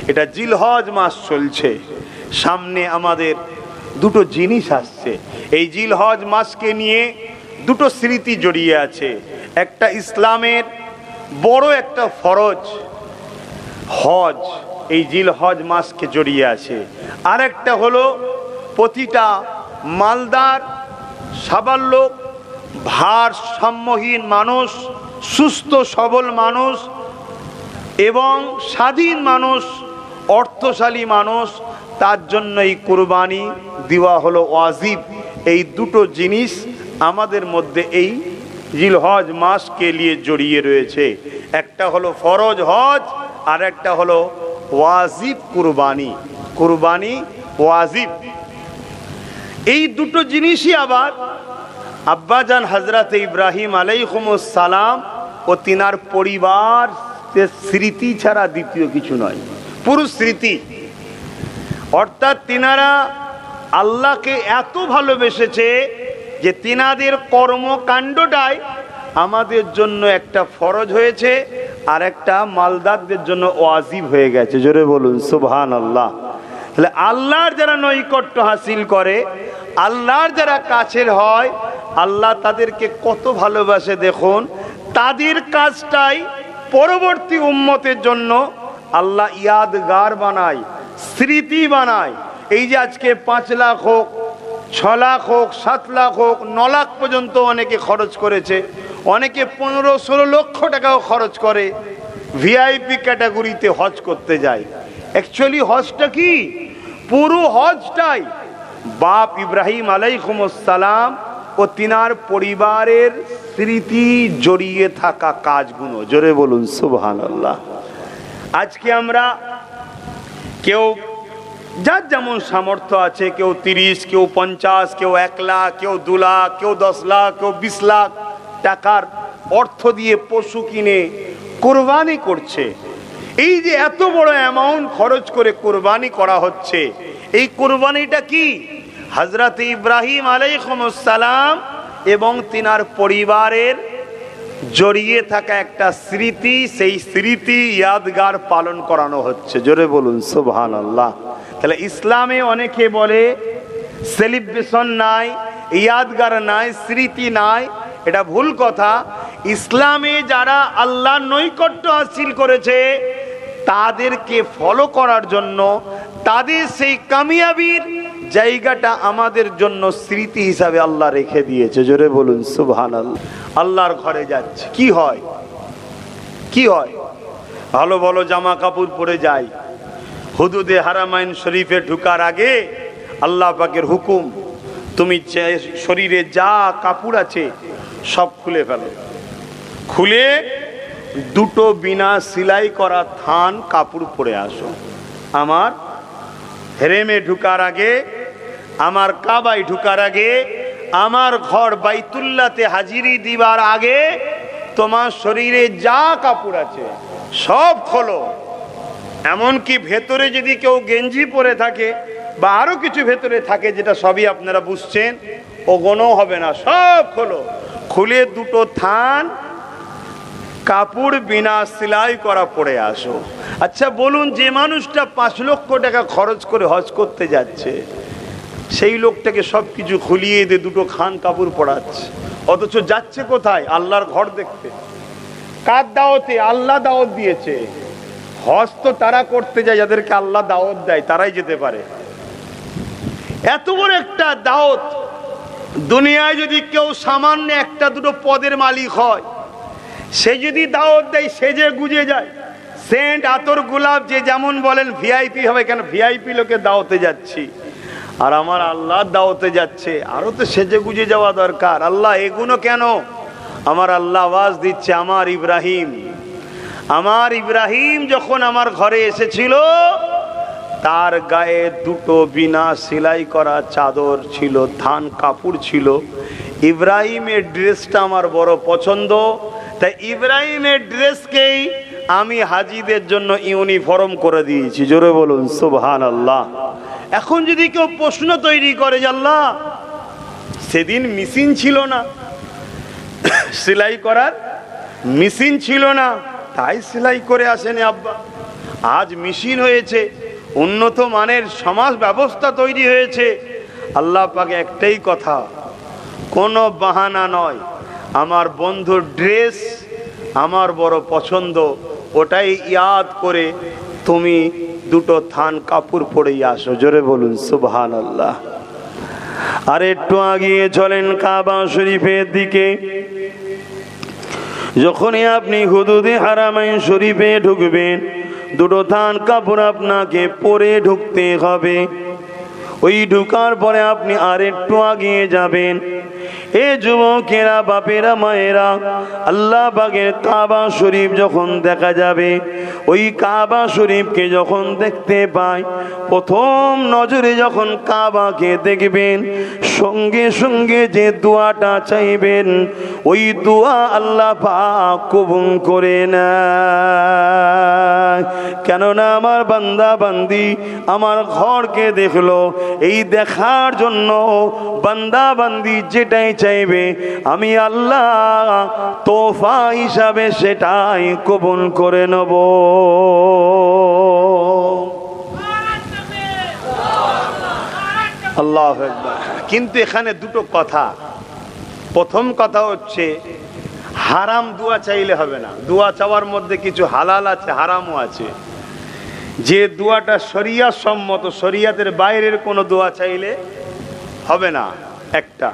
এটা জিলহজ মাস চলছে, সামনে আমাদের দুটো জিনিস আসছে। এই জিলহজ মাসকে নিয়ে দুটো স্মৃতি জড়িয়ে আছে। একটা ইসলামের বড় একটা ফরজ হজ, এই জিলহজ মাসকে জড়িয়ে আছে। আর একটা হলো প্রতিটা মালদার সাবাল্যক ভারসাম্যহীন মানুষ, সুস্থ সবল মানুষ এবং স্বাধীন মানুষ, অর্থশালী মানুষ, তার জন্য এই কুরবানি দেওয়া হলো ওয়াজিব। এই দুটো জিনিস আমাদের মধ্যে এই জিলহজ মাসকে নিয়ে জড়িয়ে রয়েছে। একটা হলো ফরজ হজ, আর একটা হলো ওয়াজিব কুরবানি। কুরবানি ওয়াজিব, এই দুটো জিনিসই আবার আব্বাজান হযরত ইব্রাহিম আলাইহিস সালাম ও তিনার পরিবার স্মৃতি ছাড়া দ্বিতীয় কিছু নয়, পুরো স্মৃতি। অর্থাৎ তিনারা আল্লাহকে এত ভালোবেসেছে যে তিনাদের কর্মকাণ্ডটাই আমাদের জন্য একটা ফরজ হয়েছে, আর একটা মালদারদের জন্য ওয়াজিব হয়ে গেছে। জোরে বলুন সুবহানাল্লাহ। তাহলে আল্লাহর যারা নৈকট্য হাসিল করে, আল্লাহর যারা কাছের হয়, আল্লাহ তাদেরকে কত ভালোবাসে দেখুন। তাদের কাজটাই পরবর্তী উম্মতের জন্য আল্লাহ ইয়াদগার বানায়, স্মৃতি বানায়। এই যে আজকে 5 লাখ হোক, 6 লাখ হোক, 7 লাখ হোক, 9 লাখ পর্যন্ত অনেকে খরচ করেছে, অনেকে 15-16 লক্ষ টাকাও খরচ করে ভিআইপি ক্যাটাগরিতে হজ করতে যায়। অ্যাকচুয়ালি হজটা কি? পুরো হজটাই বাপ ইব্রাহিম আলাইহিস সালাম ও তিনার পরিবারের স্মৃতি জড়িয়ে থাকা কাজগুলো। জোরে বলুন সুবহানাল্লাহ। আজকে আমরা কেউ যার যেমন সামর্থ্য আছে, কেউ 30, কেউ 50, কেউ 1 লাখ, কেউ 2 লাখ, কেউ 10 লাখ, কেউ 20 লাখ টাকার অর্থ দিয়ে পশু কিনে কোরবানি করছে। এই যে এত বড় অ্যামাউন্ট খরচ করে কোরবানি করা হচ্ছে, এই কোরবানিটা কি? হযরত ইব্রাহিম আলাইহিস সালাম এবং তিনার পরিবারের জড়িয়ে থাকা একটা স্মৃতি, সেই স্মৃতি ইয়াদগার পালন করানো হচ্ছে। জোরে বলুন সুবহানাল্লাহ। তাহলে ইসলামে অনেকে বলে সেলিব্রেশন নাই, ইয়াদগার নাই, স্মৃতি নাই, এটা ভুল কথা। ইসলামে যারা আল্লাহর নৈকট্য হাসিল করেছে তাদেরকে ফলো করার জন্য, তাদের সেই কামিয়াবির জায়গাটা আমাদের জন্য স্মৃতি হিসাবে আল্লাহ রেখে দিয়েছে। জোরে বলুন সুবহানাল্লাহ। আল্লাহর ঘরে যাচ্ছে, কি হয়? কি হয়? ভালো ভালো জামা কাপড় পরে যায়। হুদুদে হারামাইন শরীফে ঢুকার আগে আল্লাহ পাকের হুকুম, তুমি শরীরে যা কাপড় আছে সব খুলে ফেলো। খুলে দুটো বিনা সেলাই করা থান কাপড় পরে আসো। আমার হেরেমে ঢুকার আগে, আমার কাবায় ঢুকার আগে, আমার ঘর বাইতুল্লাহতে হাজিরি দিবার আগে তোমার শরীরে যা কাপড় আছে সব খোলো। এমনকি ভেতরে যদি কেউ গেঞ্জি পরে থাকে বা আরো কিছু ভেতরে থাকে, যেটা সবই আপনারা বুঝছেন, ওগুলো হবে না, সব খোলো। খুলে দুটো থান কাপড় বিনা সেলাই করা পরে আসো। আচ্ছা বলুন, যে মানুষটা 5 লক্ষ টাকা খরচ করে হজ করতে যাচ্ছে, সেই লোকটাকে সব কিছু খুলিয়ে দিয়ে দুটো খান কাপড় পরাচ্ছে, অথচ যাচ্ছে কোথায়? আল্লাহর ঘর দেখতে। কার দাওয়াতে? আল্লাহ দাওয়াত দিয়েছে। হজ তো তারা করতে যায় যাদেরকে আল্লাহ দাওয়াত দেয়, তারাই যেতে পারে। এত বড় একটা দাওয়াত, দুনিয়ায় যদি কেউ সামান্য একটা দুটো পদের মালিক হয়, সে যদি দাওয়াত দেয়, সেজে গুজে যায়, সেন্ট আতর গোলাপ যে যেমন বলেন, ভিআইপি হবে কেন? ভিআইপি লোকের দাওয়াতে যাচ্ছি, আর আমার আল্লাহর দাওয়াতে যাচ্ছে, আরো তো সেজে গুজে যাওয়া দরকার। আল্লাহ এগুলো কেন? আমার আল্লাহ আওয়াজ দিচ্ছে, আমার ইব্রাহিম যখন আমার ঘরে এসেছিল, তার গায়ে দুটো বিনা সেলাই করা চাদর ছিল, থান কাপড় ছিল। ইব্রাহিমের ড্রেসটা আমার বড় পছন্দ, তাই ইব্রাহিমের ড্রেসকেই আমি হাজিদের জন্য ইউনিফর্ম করে দিয়েছি। জোরে বলুন সুবহানাল্লাহ। এখন যদি কেউ প্রশ্ন তৈরি করে যে আল্লাহ সেদিন মেশিন ছিল না, সেলাই করার মেশিন ছিল না, তাই সেলাই করে আসেনি আব্বা, আজ মেশিন হয়েছে, উন্নত মানের সমাজ ব্যবস্থা তৈরি হয়েছে। আল্লাহ পাকে একটাই কথা, কোনো বাহানা নয়। আমার বন্ধুর ড্রেস আমার বড় পছন্দ, ওটাই ইয়াদ করে তুমি দুটো থান কাপড় পরেই আসো। জোরে বলুন সুবহানাল্লাহ। আর একটু আগিয়ে চলেন কাবা শরীফের দিকে। যখনই আপনি হুদুদে হারামাইন শরীফে ঢুকবেন, দুটো থান কাপড় আপনাকে পরে ঢুকতে হবে। ওই ঢুকার পরে আপনি আর একটু আগিয়ে যাবেন। এ যুবকেরা, বাপেরা, মায়েরা, আল্লাহ পাকের কাবা শরীফ যখন দেখা যাবে, ওই কাবা শরীফকে যখন দেখতে পায়, প্রথম নজরে যখন কাবাকে দেখবেন, সঙ্গে সঙ্গে যে দোয়াটা চাইবেন, ওই দোয়া আল্লাহ পাক কবুল করে নেয়। কেননা আমার বান্দা বান্দি আমার ঘরকে দেখলো, এই দেখার জন্য বান্দা বান্দি যেটাই চাইবে আমি আল্লাহ তোফা হিসাবে সেটাই কবুল করে নেব। আল্লাহু আকবার। কিন্তু এখানে দুটো কথা। প্রথম কথা হচ্ছে, হারাম দোয়া চাইলে হবে না। দোয়া চাওয়ার মধ্যে কিছু হালাল আছে, হারামও আছে। যে দোয়াটা শরিয়াত সম্মত, শরিয়াতের বাইরের কোনো দোয়া চাইলে হবে না, একটা।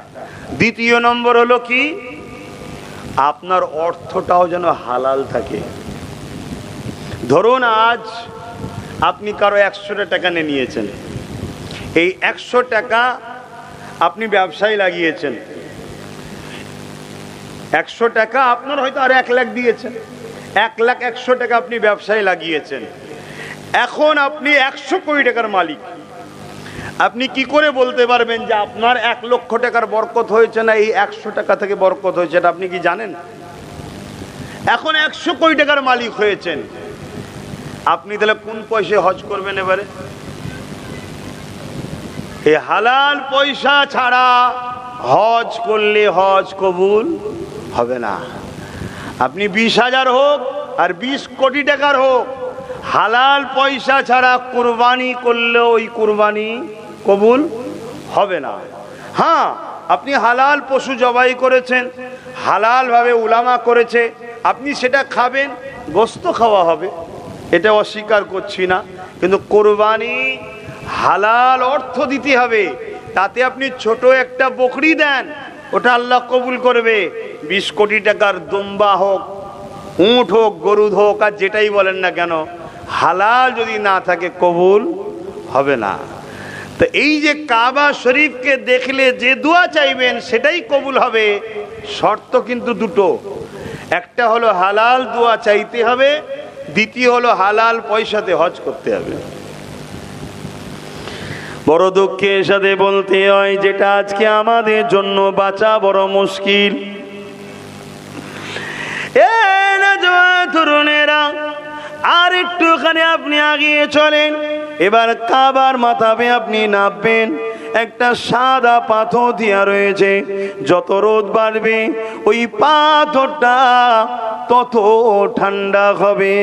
দ্বিতীয় নম্বর হলো কি, আপনার অর্থটাও যেন হালাল থাকে। ধরুন আজ আপনি কারো 100 টাকা নিয়েছেন, এই 100 টাকা আপনি ব্যবসায় লাগিয়েছেন। 100 টাকা আপনার হয়তো আর 1 লাখ দিয়েছেন, 1,00,000 টাকা আপনি ব্যবসায় লাগিয়েছেন। এখন আপনি 100 কোটি টাকার মালিক। আপনি কি করে বলতে পারবেন যে আপনার 1 লক্ষ টাকার বরকত হয়েছে না এই 100 টাকা থেকে বরকত হয়েছে? এটা আপনি কি জানেন? এখন 100 কোটি টাকার মালিক হয়েছেন, আপনি তাহলে কোন পয়সা হজ করবেন? এবারে এই হালাল পয়সা ছাড়া হজ করলে হজ কবুল হবে না। আপনি 20,000 হোক আর 20 কোটি টাকার হোক, হালাল পয়সা ছাড়া কুরবানি করলেও ওই কুরবানি কবুল হবে না। হ্যাঁ, আপনি হালাল পশু জবাই করেছেন, হালাল ভাবে উলামা করেছে, আপনি সেটা খাবেন, গোশত খাওয়া হবে, এটা অস্বীকার করছি না। কিন্তু কুরবানি হালাল অর্থ দিতে হবে। তাতে আপনি ছোট একটা বকরি দেন, ওটা আল্লাহ কবুল করবে। 20 কোটি টাকার দুম্বা হোক, উট হোক, গরু হোক, আর যেটাই বলেন না কেন, হালাল যদি না থাকে কবুল হবে না। তো এই যে কাবা শরীফকে দেখলে যে দোয়া চাইবেন সেটাই কবুল হবে, শর্ত কিন্তু দুটো। একটা হলো হালাল দোয়া চাইতে হবে, দ্বিতীয় হলো হালাল পয়সাতে হজ করতে হবে। বড় দুঃখের সাথে বলতে হয়, যেটা আজকে আমাদের জন্য বাঁচা বড় মুশকিল। তরুণেরা, আর একটুখানি আপনি আগিয়ে চলেন। এবার কাবার মাথাবে আপনি নামবেন। একটা সাদা পাথর দিয়া রয়েছে, যত রোদ বাড়বে ওই পাথরটা তত ঠান্ডা হবে।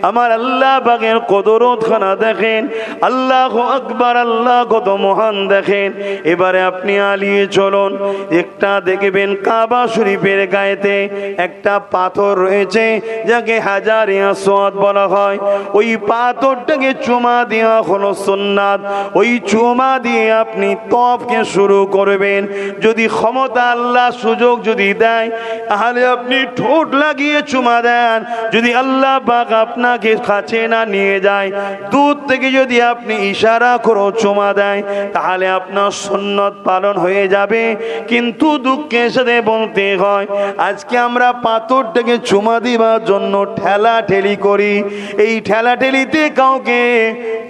আমার আল্লাহ পাকের কদরতখানা দেখেন, আল্লাহু আকবার, আল্লাহ কত মহান দেখেন। এবারে আপনি আলিয়ে চলুন, একটা দেখবেন কাবা শরীফের গায়েতে একটা পাথর রয়েছে, যাকে হাজারে আসওয়াদ বলা হয়। ওই পাথরটাকে চুমা দেওয়া হলো সুন্নাত। ওই চুমা দিয়ে আপনি তওয়াফকে শুরু করবেন। যদি ক্ষমতা আল্লাহ সুযোগ যদি দেয়, তাহলে আপনি ঠোঁট লাগিয়ে চুমা দেন। যদি আল্লাহ পাক আপনাকে কাছে না নিয়ে যায়, দূর থেকে যদি আপনি ইশারা করে চুমা দেয়, তাহলে আপনার সুন্নত পালন হয়ে যাবে। কিন্তু দুঃখের সাথে বলতে হয়, আজকে আমরা পাথরটাকে চুমা দিবার জন্য ঠেলা ঠেলি করি। এই ঠেলা ঠেলিতে কাউকে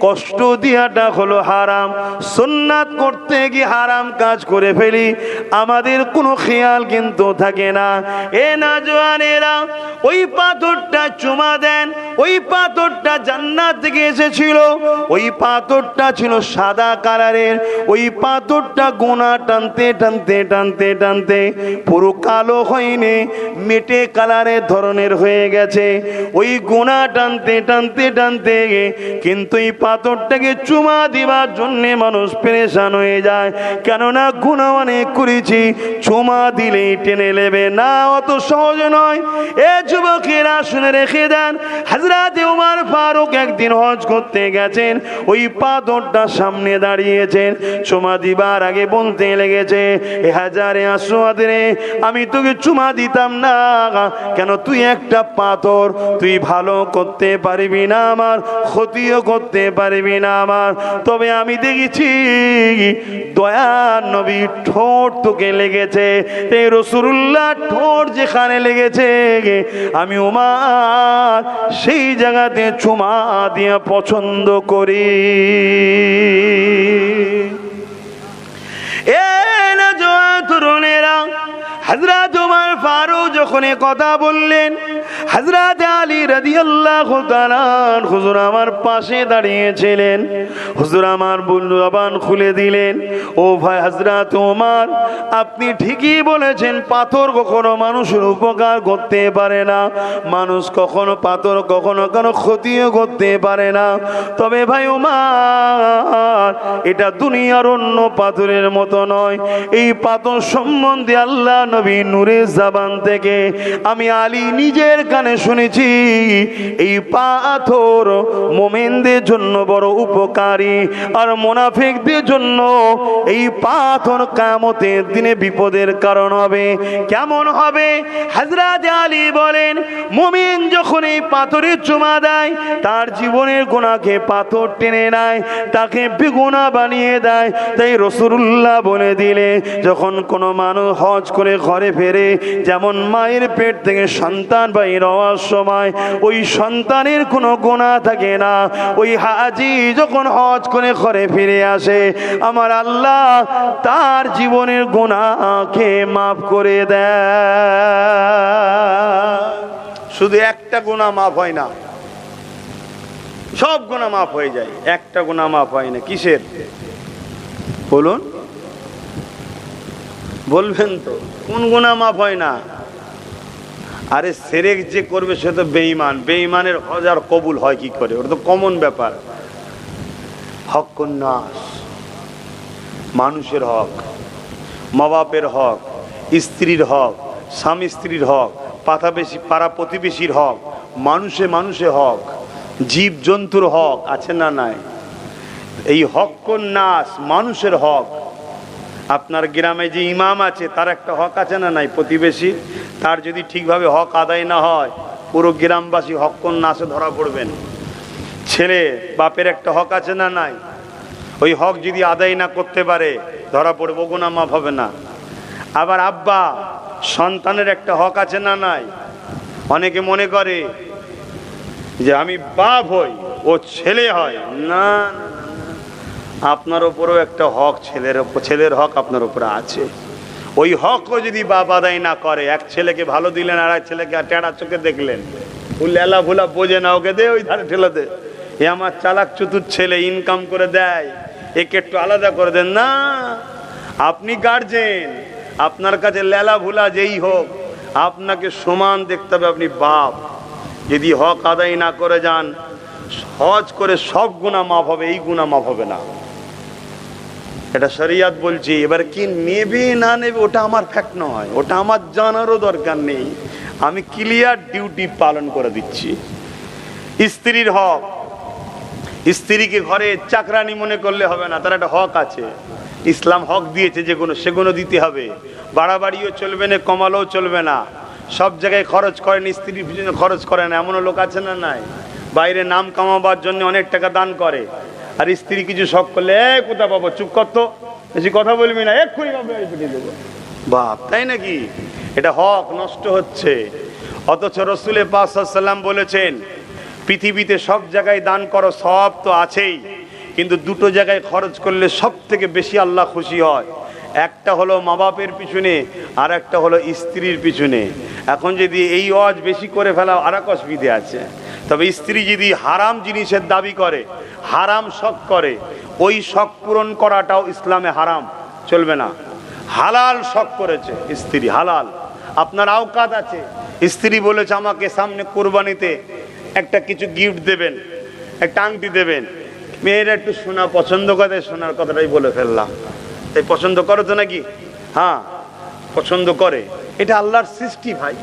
কষ্ট দেওয়াটা হলো হারাম। সুন্নাত করতে গিয়ে হারাম কাজ করে ফেলি, আমাদের কোনো খেয়াল কিন্তু থাকে না। এ নওজওয়ানেরা, ওই পাথরটা চুমা দেন, ওই পাথরটা জান্নাত থেকে এসেছিল, ওই পাথরটা ছিল সাদা কালারের, ওই পাথরটা গোনা টানতে টানতে টানতে টানতে পুরো কালো হয়নি, মেটে কালারের ধরনের হয়ে গেছে। ওই গোনা টানতে টানতে টানতে কিন্তু এই পাথরটাকে চুমা দিবার জন্য মানুষ পেরেশান হয়ে যায়, কেননা গুনাহ অনেক করেছি, চুমা দিলেই টেনে নেবে না, অত সহজ নয়। এ যুবকেরা শুনে রেখে দেন, হযরত ওমর ফারুক একদিন হজ করতে গেছেন, ওই পাথরটা সামনে দাঁড়িয়েছেন, চুমা দিবার আগে বলতে লেগেছে, এ হাজারে আসওয়াদ রে, আমি তোকে চুমা দিতাম না, কেন তুই একটা পাথর, তুই ভালো করতে পারবি না আমার, ক্ষতিও করতে পারবি না আমার, তবে আমি দেখেছি দয়ার নবী ঠোঁট তোকে লেগেছে, এই রাসূলুল্লাহ ঠোঁট যেখানে লেগেছে আমি ওমর সেই জায়গাতে চুমা দিয়ে পছন্দ করি। এ নওজওয়ান তরুণেরা, হযরত ওমর ফারুক যখন কথা বললেন, হযরত আলী রাদিয়াল্লাহু তাআলা হুজুর আমার পাশে দাঁড়িয়েছিলেন, হুজুর আমার জবান খুলে দিলেন, ও ভাই হযরত ওমর, আপনি ঠিকই বলেছেন, পাথর কখনো মানুষের উপকার করতে পারে না, মানুষ কখনো পাথর কখনো কোনো ক্ষতিও করতে পারে না, তবে ভাই ওমর, এটা দুনিয়ার অন্য পাথরের মতো নয়, এই পাথর সম্বন্ধে আল্লাহ নবী নূরের জবান থেকে আমি আলী নিজের কানে শুনেছি, এই পাথর মুমিনদের জন্য বড় উপকারী, আর মুনাফিকদের জন্য এই পাথর কিয়ামতের দিনে বিপদের কারণ হবে। কেমন হবে? হযরত আলী বলেন, মুমিন যখন এই পাথরে চুমা দেয়, তার জীবনের গুনাহকে পাথর টেনে নেয়, তাকে বেগুনাহ বানিয়ে দেয়। তাই রাসূলুল্লাহ বলে দিলে, যখন কোনো মানুষ হজ করে ঘরে ফেরে, যেমন মায়ের পেট থেকে সন্তান বাইর হওয়ার সময় ওই সন্তানের কোনো গুনাহ থাকে না, ওই হাজী যখন হজ করে ঘরে ফিরে আসে, আমার আল্লাহ তার জীবনের গুনাহকে মাফ করে দেয়। শুধু একটা গুনাহ মাফ হয় না, সব গুনাহ মাফ হয়ে যায়, একটা গুনাহ মাফ হয় না। কিসের বলুন? বলবেন তো কোন গুনাহ মাফ হয় না? আরে শিরক যে করবে সে তো বেঈমান, বেঈমানের হজ আর কবুল হয় কি করে? ওটা তো কমন ব্যাপার। হকুন নাস, মানুষের হক, মা বাপের হক, স্ত্রীর হক, স্বামী স্ত্রীর হক, পাড়া প্রতিবেশীর হক, মানুষে হক, জীব জন্তুর হক আছে না নাই? এই হকুন নাস, মানুষের হক। আপনার গ্রামে যে ইমাম আছে তার একটা হক আছে না নাই? প্রতিবেশী, তার যদি ঠিকভাবে হক আদায় না হয়, পুরো গ্রামবাসী হকুন নাসে ধরা পড়বেন। ছেলে বাপের একটা হক আছে না নাই? ওই হক যদি আদায় না করতে পারে ধরা পড়বে, গুনাহ মাফ হবে না। আবার আব্বা সন্তানের একটা হক আছে না নাই? অনেকে মনে করে যে আমি বাপ হই, ও ছেলে হয় না, আপনার উপরেও একটা হক, ছেলের হক আপনার উপরে আছে। ওই হকও যদি বাপ আদায় না করে, এক ছেলেকে ভালো দিলেন আর এক ছেলেকে টেড়া চোখে দেখলেন, ও লেলা ভুলা বোঝে না, ওকে দে ওই ধারে ঠেলে দে, এ আমার চালাক চতুর ছেলে, ইনকাম করে দেয়, একে একটু আলাদা করে দেন না। আপনি গার্জেন, আপনার কাছে লেলা ভুলা যেই হোক আপনাকে সমান দেখতে হবে, আপনি বাপ। যদি হক আদায় না করে যান, হজ করে সব গুনাহ মাফ হবে, এই গুনাহ মাফ হবে না, এটা শরিয়ত বলছি। এবার কি নেবে না নেবে ওটা আমার ফ্যাক্ট নয়, ওটা আমার জানারও দরকার নেই, আমি ক্লিয়ার ডিউটি পালন করে দিচ্ছি। স্ত্রীর হক, স্ত্রীকে ঘরে চাকরানি মনে করলে হবে না, তার একটা হক আছে, ইসলাম হক দিয়েছে যেগুলো সেগুলো দিতে হবে। বাড়াবাড়িও চলবে না, কমালেও চলবে না। সব জায়গায় খরচ করেন, স্ত্রীর পিছনে খরচ করে না, এমনও লোক আছে না নাই? বাইরে নাম কামাবার জন্য অনেক টাকা দান করে, আর স্ত্রী কিছু শখ করলে, কোথা পাবো, চুপ করতো, বেশি কথা বলবি না, এক্ষুনি দেবো বাপ, তাই নাকি? এটা হক নষ্ট হচ্ছে। অথচ রাসূল পাক সাল্লাল্লাহু আলাইহি ওয়াসাল্লাম বলেছেন, পৃথিবীতে সব জায়গায় দান করো, সব তো আছেই, কিন্তু দুটো জায়গায় খরচ করলে সব থেকে বেশি আল্লাহ খুশি হয়। একটা হলো মা বাপের পিছনে, আর একটা হলো স্ত্রীর পিছনে। এখন যদি এই ওয়াজ বেশি করে ফেলা আর এক অসুবিধে আছে। তবে স্ত্রী যদি হারাম জিনিসের দাবি করে, হারাম শখ করে, ওই শখ পূরণ করাটাও ইসলামে হারাম, চলবে না। হালাল শখ করেছে স্ত্রী, হালাল, আপনার আওকাত আছে, স্ত্রী বলেছে আমাকে সামনে কোরবানিতে একটা কিছু গিফট দেবেন, একটা আংটি দেবেন, মেয়েরা একটু শোনা পছন্দ করে, শোনার কথাটাই বলে ফেললাম। এই পছন্দ করো তো নাকি? হ্যাঁ, পছন্দ করে। এটা আল্লাহর সৃষ্টি ভাই,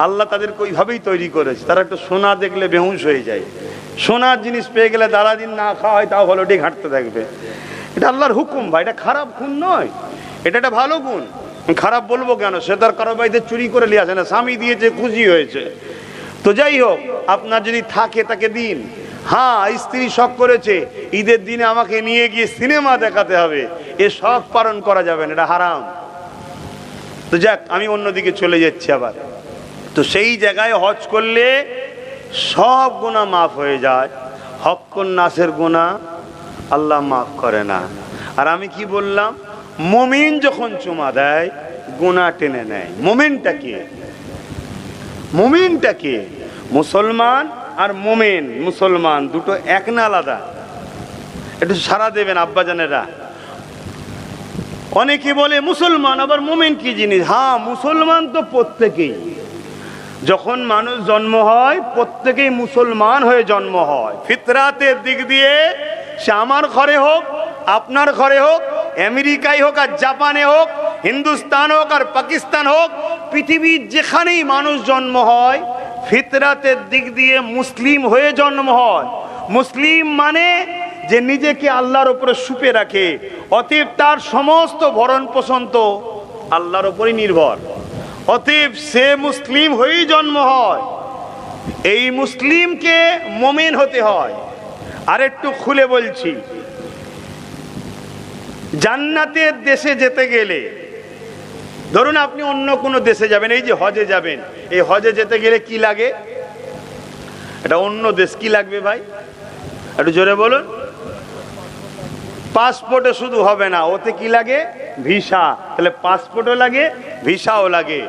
আল্লাহ তাদেরকে ওইভাবেই তৈরি করেছে। তারা একটু সোনা দেখলে বেহুশ হয়ে যায়, সোনার জিনিস পেয়ে গেলে দাদা দিন না খাওয়া হয় তাও ভালো ঠিক হাঁটতে থাকবে। এটা আল্লাহর হুকুম ভাই, এটা খারাপ গুণ নয়, এটা একটা ভালো গুণ। খারাপ বলবো কেন? সে তার কারো বাড়িতে চুরি করে নিয়ে আসে না, স্বামী দিয়েছে, খুশি হয়েছে। তো যাই হোক, আপনার যদি থাকে তাকে দিন। হ্যাঁ, স্ত্রী শখ করেছে ঈদের দিনে আমাকে নিয়ে গিয়ে সিনেমা দেখাতে হবে, এ শখ পালন করা যাবে না, এটা হারাম। তো যাক, আমি অন্যদিকে চলে যাচ্ছি আবার। তো সেই জায়গায় হজ করলে সব গুনাহ মাফ হয়ে যায়, হক্কুন নাসের গুনাহ আল্লাহ মাফ করে না। আর আমি কি বললাম, মুমিন যখন চুমা দেয় গুনাহ টেনে নেয়। মুমিনটা কি? মুমিনটা কি? মুসলমান আর মুমিন, মুসলমান দুটো এক না আলাদা? একটু সারা দেবেন আব্বাজানেরা। অনেকে বলে মুসলমান, আবার মুমিন কি জিনিস? হ্যাঁ, মুসলমান তো প্রত্যেকেই, যখন মানুষ জন্ম হয় প্রত্যেকেই মুসলমান হয়ে জন্ম হয়। ফিতরাতের দিক দিয়ে সে আমার ঘরে হোক, আপনার ঘরে হোক, আমেরিকায় হোক আর জাপানে হোক, হিন্দুস্তান হোক আর পাকিস্তান হোক, পৃথিবীর যেখানেই মানুষ জন্ম হয় ফিতরাতের দিক দিয়ে মুসলিম হয়ে জন্ম হয়। মুসলিম মানে যে নিজেকে আল্লাহর উপরে সুপে রাখে, অতএব তার সমস্ত ভরণ পোষণ তো আল্লাহর উপরই নির্ভর। অতএব সে মুসলিম হয়েই জন্ম হয়। এই মুসলিমকে মুমিন হতে হয়। আর একটু খুলে বলছি, জান্নাতের দেশে যেতে গেলে, ধরুন আপনি অন্য কোনো দেশে যাবেন, এই যে হজে যাবেন, এই হজে যেতে গেলে কি লাগে? এটা অন্য দেশ, কি লাগবে ভাই? একটু জোরে বলুন। পাসপোর্টে শুধু হবে না, ওতে কি লাগে? ভিসা। তাহলে পাসপোর্টও লাগে, ভিসাও লাগে।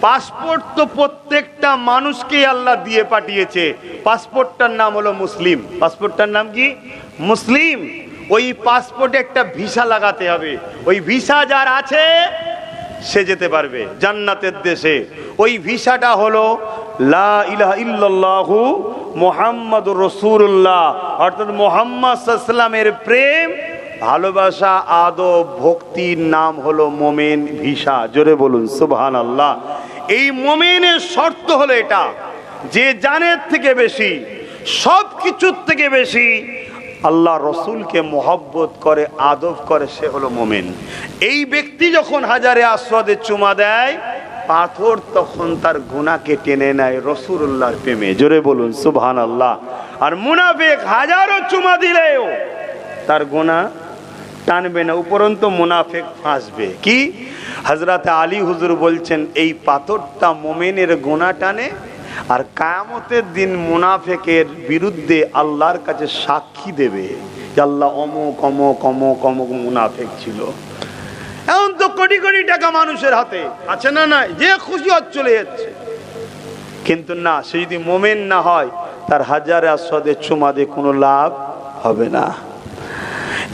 পাসপোর্ট তো প্রত্যেকটা মানুষকেই আল্লাহ দিয়ে পাঠিয়েছে। পাসপোর্টটার নাম হলো মুসলিম। পাসপোর্টটার নাম কি? মুসলিম। ওই পাসপোর্টে একটা ভিসা লাগাতে হবে। ওই ভিসা যার আছে সে যেতে পারবে জান্নাতের দেশে। ওই ভিসাটা হলো লা ইলাহা ইল্লাল্লাহু মুহাম্মাদুর রাসূলুল্লাহ, অর্থাৎ মুহাম্মদ সাল্লাল্লাহু আলাইহি ওয়াসাল্লামের প্রেম, ভালোবাসা, আদব, ভক্তির নাম হলো মোমেন ভিসা। জোরে বলুন সুবহানাল্লাহ। এই মোমেনের শর্ত হলো এটা, যে জানের থেকে বেশি, সব কিছুর থেকে বেশি আল্লাহ রসুলকে মহব্বত করে, আদব করে, সে হলো মোমেন। এই ব্যক্তি যখন হাজারে আসওয়াদে চুমা দেয়, পাথর তখন তার গুনাহকে টেনে নেয় রাসূলুল্লাহর প্রেমে। জোরে বলুন সুবহানাল্লাহ। আর মুনাফিক হাজারো চুমা দিলেও তার গুনাহ টানবে না, উপরন্ত মুনাফিক ফাঁসবে। কি? হযরত আলী হুজুর বলছেন, এই পাথরটা মুমিনের গুনাহ টানে, আর কিয়ামতের দিন মুনাফিকের বিরুদ্ধে আল্লাহর কাছে সাক্ষী দেবে যে আল্লাহ অমুক অমুক অমুক অমুক মুনাফিক ছিল। এখন তো কোটি কোটি টাকা মানুষের হাতে আছে না, নাই, যে খুশি হচ্ছে চলে যাচ্ছে। কিন্তু না, সে যদি মুমিন না হয়, তার হাজারে আসওয়াদে চুমা দিয়ে কোনো লাভ হবে না।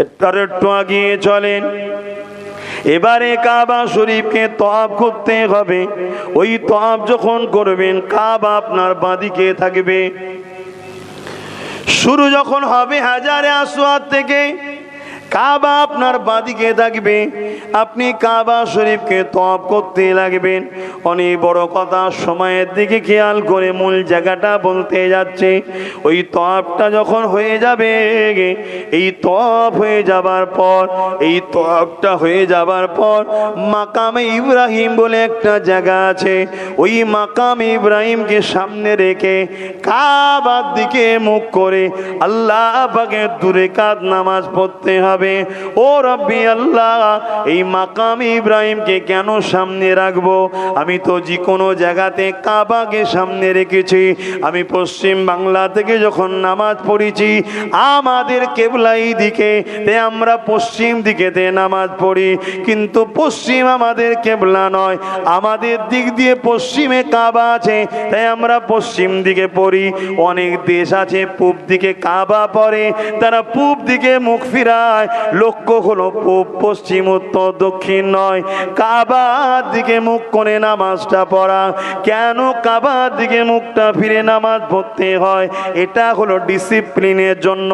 একটু আগিয়ে চলেন। এবারে কাবা শরীফকে তওয়াফ করতে হবে। ওই তওয়াফ যখন করবেন, কাবা আপনার বাঁদিকে থাকবে। শুরু যখন হবে হাজারে আসওয়াদ থেকে, কাবা আপনার বাঁদিকে থাকবে। আপনি কাবা শরীফকে তওয়াফ করতে লাগবেন। অনেক বড় কথা, সময়ের দিকে খেয়াল করে মূল জায়গাটা বলতে যাচ্ছে। ওই তওয়াফটা যখন হয়ে যাবে, এই তওয়াফ হয়ে যাবার পর, এই তওয়াফটা হয়ে যাবার পর মাকামে ইব্রাহিম বলে একটা জায়গা আছে। ওই মাকামে ইব্রাহিমকে সামনে রেখে কাবার দিকে মুখ করে আল্লাহ পাকের 2 রাকাত নামাজ পড়তে হবে। হবে, ও রব্বি আল্লাহ এই মাকাম ইব্রাহিমকে কেন সামনে রাখবো? আমি তো যে কোনো জায়গাতে কাবাকে সামনে রেখেছি। আমি পশ্চিম বাংলা থেকে যখন নামাজ পড়েছি আমাদের কেবলা এই দিকে, তাই আমরা পশ্চিম দিকেতে নামাজ পড়ি, কিন্তু পশ্চিম আমাদের কেবলা নয়, আমাদের দিক দিয়ে পশ্চিমে কাবা আছে, তাই আমরা পশ্চিম দিকে পড়ি। অনেক দেশ আছে পূব দিকে কাবা পড়ে, তারা পূব দিকে মুখ ফিরায়, লক্ষ্য হলো পূব পশ্চিম উত্তর দক্ষিণ নয়, কাবার দিকে মুখ করে নামাজটা পড়া। কেন কাবার দিকে মুখটা ফিরে নামাজ পড়তে হয়? এটা হলো ডিসিপ্লিনের জন্য,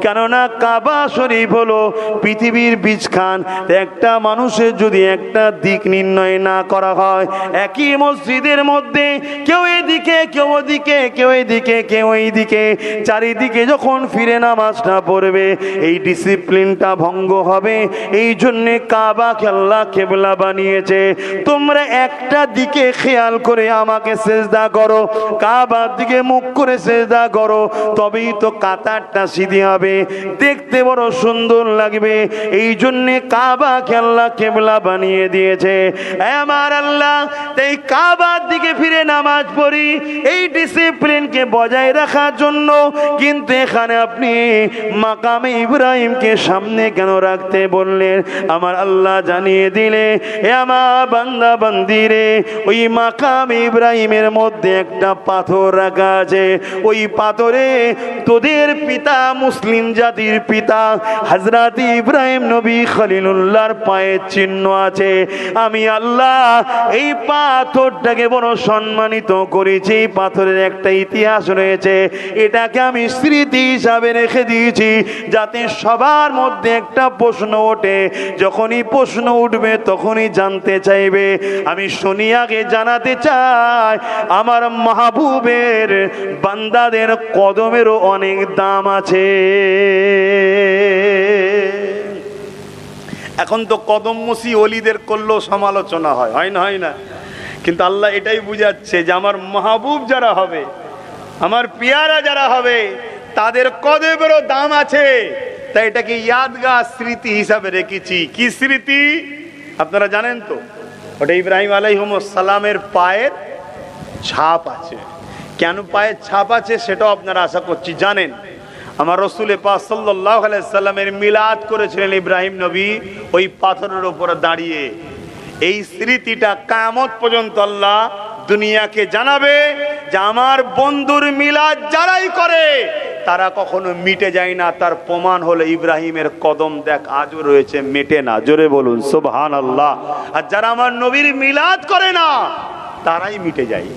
কেননা কাবা শরীফ হলো পৃথিবীর বীজখান। একটা মানুষের যদি একটা দিক নির্ণয় না করা হয়, একই মসজিদের মধ্যে কেউ এদিকে কেউ ওদিকে, কেউ এদিকে কেউ এইদিকে, চারিদিকে যখন ফিরে নামাজটা পড়বে এই ডিসিপ্লিনটা ভঙ্গ হবে। এই জন্যে কাবাকে আল্লাহ কেবলা বানিয়েছে। তোমরা একটা দিকে খেয়াল করে আমাকে সেজদা করো, কাবার দিকে মুখ করে সেজদা করো, তবেই তো কাতারটা সিধি হবে, দেখতে বড় সুন্দর লাগবে। এই জন্যে কাবাকে আল্লাহ কেবলা বানিয়ে দিয়েছে। আমার আল্লাহ এই কাবার দিকে ফিরে নামাজ পড়ি এই ডিসিপ্লিনকে বজায় রাখার জন্য। কিন্তু এখানে আপনি মাকামে ইব্রাহিমকে সামনে কেন রাখতে বললেন? আমার আল্লাহ জানিয়ে দিলে, এ আমার বান্দা বান্দিরে, ওই মাকাম ইব্রাহিমের মধ্যে একটা পাথর রাখা আছে। ওই পাথরে তোদের পিতা, মুসলিম জাতির পিতা হযরত ইব্রাহিম নবী খলিলুল্লাহর পায়ের চিহ্ন আছে। আমি আল্লাহ এই পাথরটাকে বড় সম্মানিত করেছি। এই পাথরের একটা ইতিহাস রয়েছে, এটাকে আমি স্মৃতি হিসাবে রেখে দিয়েছি, যাতে সবার মধ্যে একটা প্রশ্ন ওঠে। যখনই প্রশ্ন উঠবে তখনই জানতে চাইবে। আমি শুনিয়াকে জানাতে চাই, আমার মাহবুবের বান্দাদের কদমেরও অনেক দাম আছে। এখন তো কদম মুসি অলিদের করলেও সমালোচনা হয়, হয় না? হয় না? কিন্তু আল্লাহ এটাই বুঝাচ্ছে যে আমার মাহবুব যারা হবে, আমার পিয়ারা যারা হবে, তাদের কদমেরও দাম আছে। তাই এটাকে ইয়াদগাহ স্মৃতি হিসাবে রেখেছি। কি স্মৃতি আপনারা জানেন তো? ওটা ইব্রাহিম আলাইহিস সালামের পায়ের ছাপ আছে। কেন পায়ের ছাপ আছে সেটাও আপনারা আশা করছি জানেন। আমার রাসূল পাক সাল্লাল্লাহু আলাইহি সাল্লামের মিলাদ করেছিলেন ইব্রাহিম নবী ওই পাথরের উপরে দাঁড়িয়ে। এই স্মৃতিটা কিয়ামত পর্যন্ত আল্লাহ দুনিয়াকে জানাবে যে আমার বন্ধুর মিলাদ যারাই করে তারা কখনো মিটে যায় না। তার প্রমাণ হলো ইব্রাহিমের কদম দেখ আজও রয়েছে, মেটে না। জোরে বলুন সুবহানাল্লাহ। আর যারা আমার নবীর মিলাদ করে না তারাই মিটে যায়।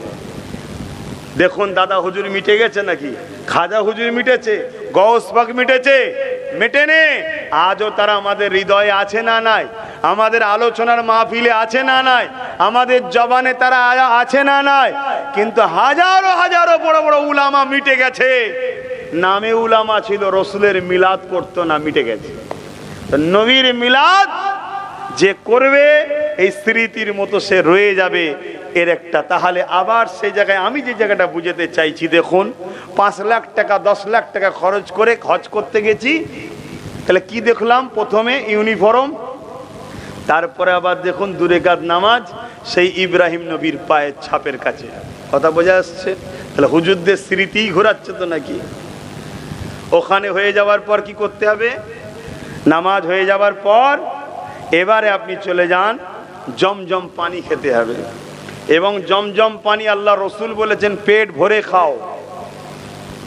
দেখুন দাদা হুজুর মিটে গেছে নাকি? খাজা হুজুর মিটেছে, গৌস পাক মিটেছে, মেটেনে। আজও তারা আমাদের হৃদয়ে আছে না নাই? আমাদের আলোচনার মাহফিলে আছে না নাই? আমাদের জবানে তারা আছে না নাই? কিন্তু হাজারো হাজারো বড় বড় উলামা মিটে গেছে, নামে উলামা ছিল, রসুলের মিলাদ করতো না, মিটে গেছে। নবীর মিলাদ যে করবে এই স্মৃতির মতো সে রয়ে যাবে এর একটা। তাহলে আবার সেই জায়গায় আমি যে জায়গাটা বুঝাতে চাইছি, দেখুন 5 লাখ টাকা 10 লাখ টাকা খরচ করে হজ করতে গেছি, তাহলে কি দেখলাম? প্রথমে ইউনিফর্ম, তারপরে আবার দেখুন 2 রাকাত নামাজ সেই ইব্রাহিম নবীর পায়ের ছাপের কাছে। কথা বোঝা আসছে? তাহলে হুজুরদের স্মৃতি ঘোরাচ্ছে তো নাকি? ওখানে হয়ে যাওয়ার পর কি করতে হবে? নামাজ হয়ে যাওয়ার পর এবারে আপনি চলে যান, জমজম পানি খেতে হবে। এবং জমজম পানি আল্লাহ রসুল বলেছেন পেট ভরে খাও,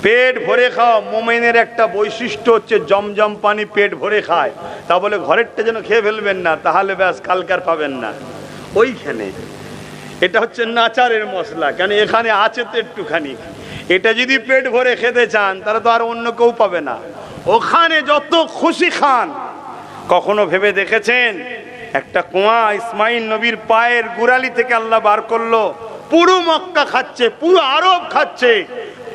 পেট ভরে খাও। মুমিনের একটা বৈশিষ্ট্য হচ্ছে জমজম পানি পেট ভরে খায়। তা বলে ঘরেরটা যেন খেয়ে ফেলবেন না, তাহলে ব্যাস কালকার পাবেন না। ওইখানে এটা হচ্ছে নাচারের মশলা, কেন এখানে আছে তো একটুখানি। এটা যদি পেট ভরে খেতে চান তাহলে তো আর অন্য কেউ পাবে না। ওখানে যত খুশি খান। কখনো ভেবে দেখেছেন একটা কুয়া ইসমাইল নবীর পায়ের গোড়ালি থেকে আল্লাহ বার করলো, পুরো মক্কা খাচ্ছে, পুরো আরব খাচ্ছে,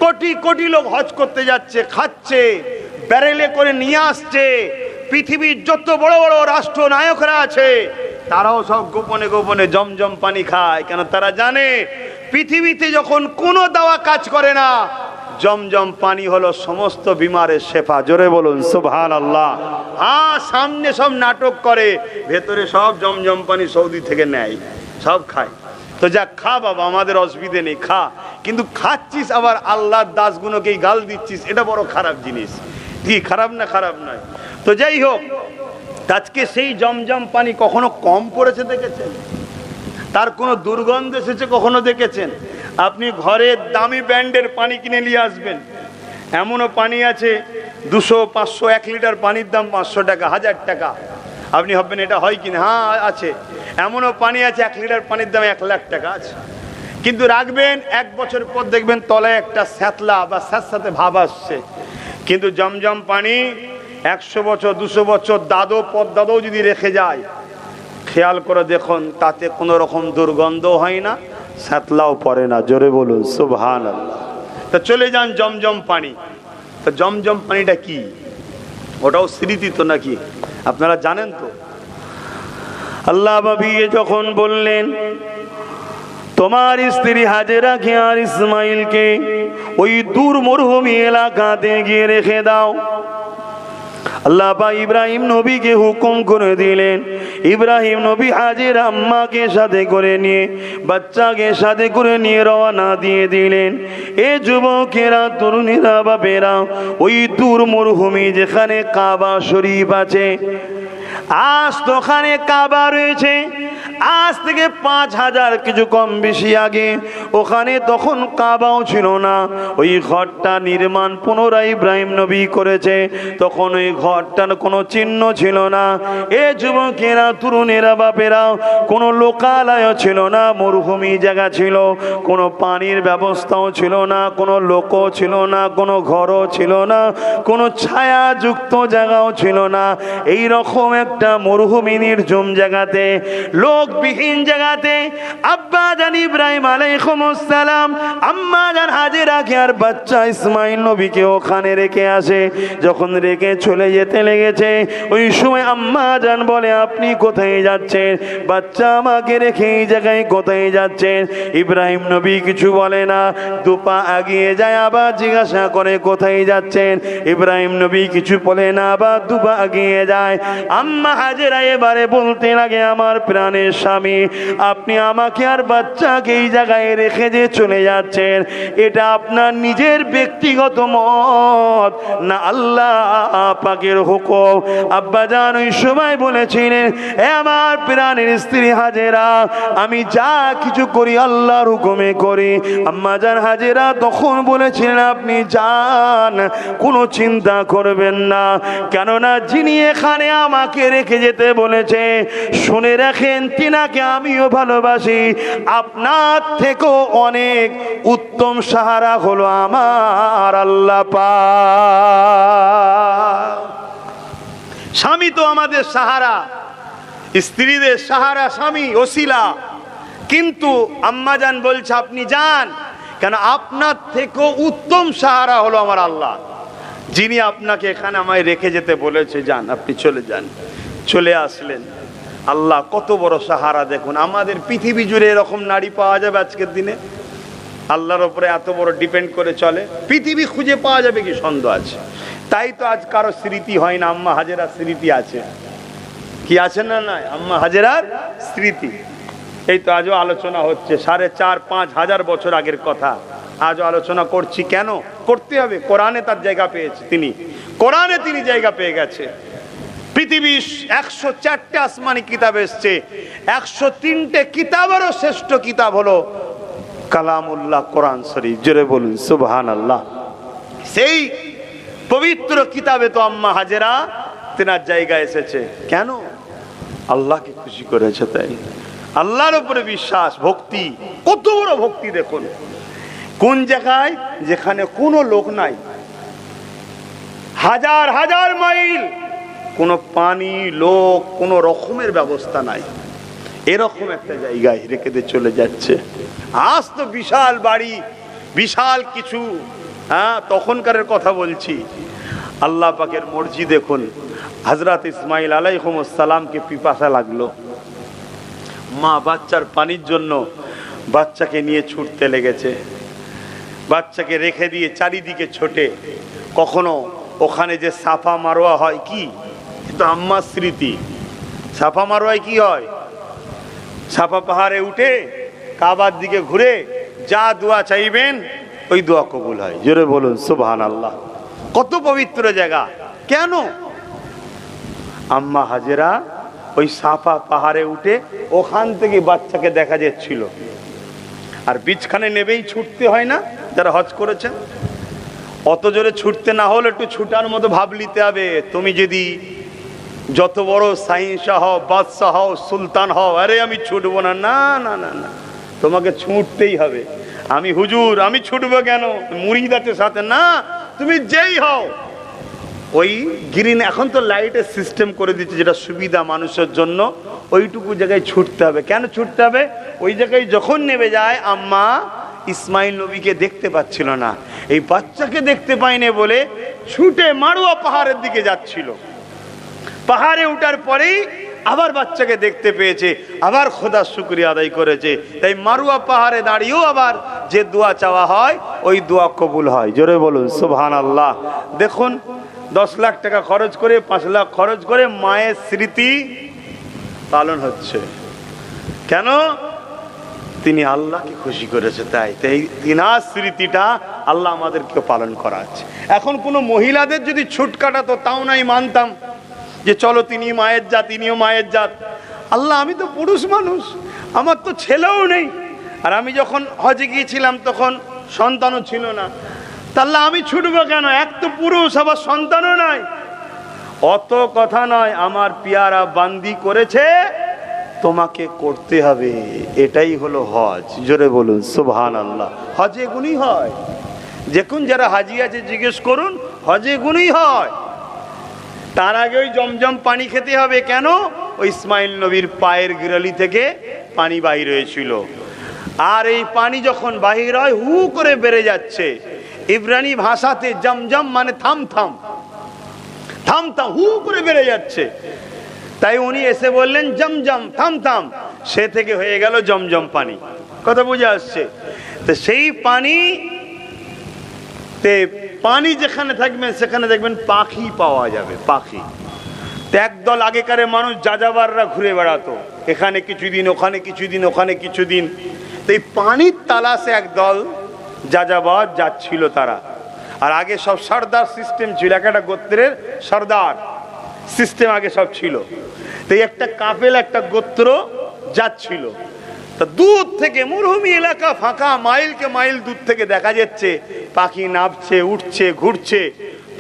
কোটি কোটি লোক হজ করতে যাচ্ছে, খাচ্ছে, ব্যারেলে করে নিয়ে আসছে। পৃথিবীর যত বড় বড় রাষ্ট্র নায়করা আছে তারাও সব গোপনে গোপনে জমজম পানি খায়। কেন? তারা জানে পৃথিবীতে যখন কোনো দাওয়া কাজ করে না, জমজম পানি হলো সমস্ত বিমারের শেফা। জোরে বলুন সুবহানাল্লাহ। হ্যাঁ, সামনে সব নাটক করে, ভেতরে সব জমজম পানি সৌদি থেকে নেয়, সব খায়। তো যা খা বাবা, আমাদের অসুবিধে নেই, খা। কিন্তু খাচ্ছিস আবার আল্লাহর দাসগুলোকেই গাল দিচ্ছিস, এটা বড় খারাপ জিনিস। কি খারাপ না? খারাপ নয়। তো যাই হোক, আজকে সেই জমজম পানি কখনো কম পড়েছে দেখেছেন? তার কোনো দুর্গন্ধ এসেছে কখনো দেখেছেন? আপনি ঘরে দামি ব্র্যান্ডের পানি কিনে নিয়ে আসবেন, এমনও পানি আছে 200, 500, 1 লিটার পানির দাম 500 টাকা, 1000 টাকা। আপনি ভাববেন এটা হয় কিনা? হ্যাঁ আছে। এমনও পানি আছে 1 লিটার পানির দাম 1 লাখ টাকা আছে। কিন্তু রাখবেন 1 বছর পর দেখবেন তলায় একটা স্যাঁতলা বা স্যাঁতস্যাঁতে ভাব আসছে। কিন্তু জমজম পানি 100 বছর 200 বছর দাদো পদ্দাদও যদি রেখে যায়, খেয়াল করে দেখুন তাতে কোনো রকম দুর্গন্ধ হয় না, স্যাঁতলাও পড়ে না। জোরে বলুন সুবহানাল্লাহ। তা চলে যান জমজম পানি। তো জমজম পানিটা কি? ওটাও স্মৃতি তো নাকি? আপনারা জানেন তো? আল্লাহ নবী যখন বললেন তোমার স্ত্রী হাজেরাকে আর ইসমাইলকে ওই দূর মরুভূমি এলাকাতে গিয়ে রেখে দাও, আল্লাহ পাক ইব্রাহিম নবীকে হুকুম করে দিলেন। ইব্রাহিম নবী হাজেরা আম্মাকে সাথে করে নিয়ে, বাচ্চাকে সাথে করে নিয়ে রওনা দিয়ে দিলেন। এ যুবকেরা, তরুণীরা, বাপেরা, ওই দূর মরুভূমি যেখানে কাবা শরীফ আছে, আজ তো ওখানে কাবা রয়েছে, আজ থেকে 5000 কিছু কম বেশি আগে ওখানে তখন কাবাও ছিল না। ওই ঘরটা নির্মাণ পুনরায় ইব্রাহিম নবী করেছে, তখন ওই ঘরটার কোনো চিহ্ন ছিল না। এ যুবকেরা, তরুণেরা, বাপেরা, কোনো লোকালয় ছিল না, মরুভূমি জায়গা ছিল, কোনো পানির ব্যবস্থাও ছিল না, কোনো লোকও ছিল না, কোনো ঘরও ছিল না, কোনো ছায়াযুক্ত জায়গাও ছিল না। এই রকম একটা মরুভূমি নির্জন জায়গাতে, লোকবিহীন জায়গাতে আব্বা জান ইব্রাহিম আলাইহিস সালাম আম্মা জান হাজেরাকে আর বাচ্চা ইসমাইল নবীকে ওখানে রেখে আসে। যখন রেখে চলে যেতে লেগেছে, ওই সময় আম্মা জান বলে আপনি কোথায় যাচ্ছেন? বাচ্চা আমাকে রেখে এই জায়গায় কোথায় যাচ্ছেন? ইব্রাহিম নবী কিছু বলে না, দুপা এগিয়ে যায়, আবার জিজ্ঞাসা করে কোথায় যাচ্ছেন? ইব্রাহিম নবী কিছু বলে না, আবার দুপা এগিয়ে যায়। আম্মা হাজেরা এবারে বলতে লাগে আমার প্রাণের স্বামী, আপনি আমাকে আর বাচ্চাকে এই জায়গায় রেখে যে চলে যাচ্ছেন, এটা আপনার নিজের ব্যক্তিগত মত না আল্লাহ পাকের হুকুম? আব্বা জান ওই সময় বলেছিলেন, এ আমার প্রাণের স্ত্রী হাজেরা, আমি যা কিছু করি আল্লাহর হুকুমে করি। আম্মা জান হাজেরা তখন বলেছিলেন আপনি যান, কোনো চিন্তা করবেন না, কেননা যিনি এখানে আমাকে রেখে যেতে বলেছে, শুনে রাখেন তিনাকে আমিও ভালোবাসি। আপনার থেকেও অনেক উত্তম সাহারা হলো আমার আল্লাহ পাক। স্বামী তো আমাদের সাহারা, স্ত্রীদের সাহারা স্বামী, ওসিলা। কিন্তু আম্মাজান বলছে আপনি যান, কেন আপনার থেকেও উত্তম সাহারা হলো আমার আল্লাহ, যিনি আপনাকে এখানে আমায় রেখে যেতে বলেছে। যান, আপনি চলে যান। চলে আসলেন। আল্লাহ কত বড় সাহারা দেখুন। আমাদের পৃথিবী জুড়ে এরকম নারী পাওয়া যাবে আজকের দিনে? আল্লাহর উপরে এত বড় ডিপেন্ড করে চলে, পৃথিবী খুঁজে পাওয়া যাবে কি সন্দেহ আছে? তাই তো আজ কারো স্মৃতি হয় না, আম্মা হাজেরার স্মৃতি আছে। কি আছে না? নাই, আম্মা হাজেরার স্মৃতি। এই তো আজও আলোচনা হচ্ছে, 4,5-5 হাজার বছর আগের কথা আজও আলোচনা করছি। কেন করতে হবে? কোরআনে তার জায়গা পেয়েছে, তিনি কোরআনে তিনি জায়গা পেয়ে গেছে। পৃথিবীর 104টে আসমানি কিতাব এসছে, 103টে কিতাবেরও শ্রেষ্ঠ কিতাব হলো কালামুল্লাহ, কোরআন শরীফ। জোরে বলুন সুবহানাল্লাহ। সেই পবিত্র কিতাবে তো আম্মা হাজেরা তেনার জায়গা এসেছে। কেন? আল্লাহকে খুশি করেছে, তাই আল্লাহর উপরে বিশ্বাস, ভক্তি। কত বড় ভক্তি দেখুন। কোন জায়গায়? যেখানে কোনো লোক নাই, হাজার হাজার মাইল, কোনো পানি, লোক, কোনো রকমের ব্যবস্থা নাই, এরকম একটা জায়গায় রেখে দিয়ে চলে যাচ্ছে। আজ তো বিশাল বাড়ি, বিশাল কিছু, হ্যাঁ তখনকারের কথা বলছি। আল্লাহ পাকের মর্জি দেখুন। হযরত ইসমাইল আলাইহিস সালামকে পিপাসা লাগলো, মা বাচ্চার পানির জন্য বাচ্চাকে নিয়ে ছুটতে লেগেছে। বাচ্চাকে রেখে দিয়ে চারিদিকে ছোটে। কখনো ওখানে যে সাফা মারোয়া হয়, কি তো আম্মার স্মৃতি, সাফা মারোয়ায় কি হয়, সাফা পাহাড়ে উঠে কাবার দিকে ঘুরে যা দোয়া চাইবেন ওই দোয়া কবুল হয়। জোরে বলুন সুবহানাল্লাহ। কত পবিত্র জায়গা। কেন? আম্মা হাজেরা ওই সাফা পাহাড়ে উঠে ওখান থেকে বাচ্চাকে দেখা যাচ্ছিল। আর বীজখানে নেবেই ছুটতে হয় না, যারা হজ করেছেন অত জোরে ছুটতে না হলে একটু ছুটার মতো ভাব নিতে হবে। তুমি যদি যত বড় শাহিনশাহ হও, বাদশাহ হও, সুলতান হও, আরে আমি ছুটবো না, না না না না, তোমাকে ছুটতেই হবে। আমি হুজুর, আমি ছুটবো কেন, মুরিদ আছে সাথে, না, তুমি যেই হও ওই গ্রিন, এখন তো লাইটের সিস্টেম করে দিচ্ছে যেটা সুবিধা মানুষের জন্য, ওইটুকু জায়গায় ছুটতে হবে। কেন ছুটতে হবে? ওই জায়গায় যখন নেমে যায়, আম্মা ইসমাইল নবীকে দেখতে পাচ্ছিল না, এই বাচ্চাকে দেখতে পাইনি বলে ছুটে মারোয়া পাহাড়ের দিকে যাচ্ছিল। পাহাড়ে উঠার পরেই আবার বাচ্চাকে দেখতে পেয়েছে, আবার খোদার শুকরিয়া আদায় করেছে। তাই মারোয়া পাহাড়ে দাঁড়িয়েও আবার যে দোয়া চাওয়া হয় ওই দোয়া কবুল হয়। জোরে বলুন সুবহানাল্লাহ। দেখুন 10 লাখ টাকা খরচ করে, 5 লাখ খরচ করে মায়ের স্মৃতি পালন হচ্ছে। কেন? তিনি আল্লাহকে খুশি করেছে, তাই তিনার স্মৃতিটা আল্লাহ আমাদেরকে পালন করাচ্ছে। এখন কোনো মহিলাদের যদি ছুট কাটাতো তাও নাই মানতাম যে চলো তিনি মায়ের জাত, তিনিও মায়ের জাত। আল্লাহ, আমি তো পুরুষ মানুষ, আমার তো ছেলেও নেই, আর আমি যখন হজে গিয়েছিলাম তখন সন্তানও ছিল না, তাহলে আমি ছুটবো কেন? এক তো পুরুষ, আবার সন্তানও নাই। অত কথা নয়, আমার পিয়ারা বান্দি করেছে, তোমাকে করতে হবে, এটাই হলো হজ। জোরে বলুন সুবহানাল্লাহ। হজে গুণই হয়, দেখুন যারা হাজি আছে জিজ্ঞেস করুন, হজে গুণই হয়। তার আগে ওই জমজম পানি খেতে হবে। কেন? ওই ইসমাইল নবীর পায়ের গিরালি থেকে পানি বাহির হয়েছিল, আর এই পানি যখন বাহির হয় হু করে বেড়ে যাচ্ছে। ইব্রানি ভাষাতে জমজম মানে থাম থাম, থাম থাম, হু করে বেড়ে যাচ্ছে। তাই উনি এসে বললেন জমজম, থাম থাম, সে থেকে হয়ে গেল জমজম পানি। কথা বুঝে আসছে? তো সেই পানি যেখানে থাকবেন সেখানে দেখবেন পাখি পাওয়া যাবে, পাখি। একদল আগেকারে মানুষ যাযাবাররা ঘুরে বেড়াতো, এখানে কিছুদিন, ওখানে কিছুদিন, ওখানে কিছুদিন। তো এই পানির তালাশে একদল যাযাবার যাচ্ছিল তারা। আর আগে সব সর্দার সিস্টেম ছিল, একটা গোত্রের সর্দার সিস্টেম আগে সব ছিল। তো একটা কাফেল, একটা গোত্র যাচ্ছিল। তা দূর থেকে, মরুভূমি এলাকা, ফাঁকা, মাইলকে মাইল দূর থেকে দেখা যাচ্ছে পাখি নাবছে, উঠছে, ঘুরছে।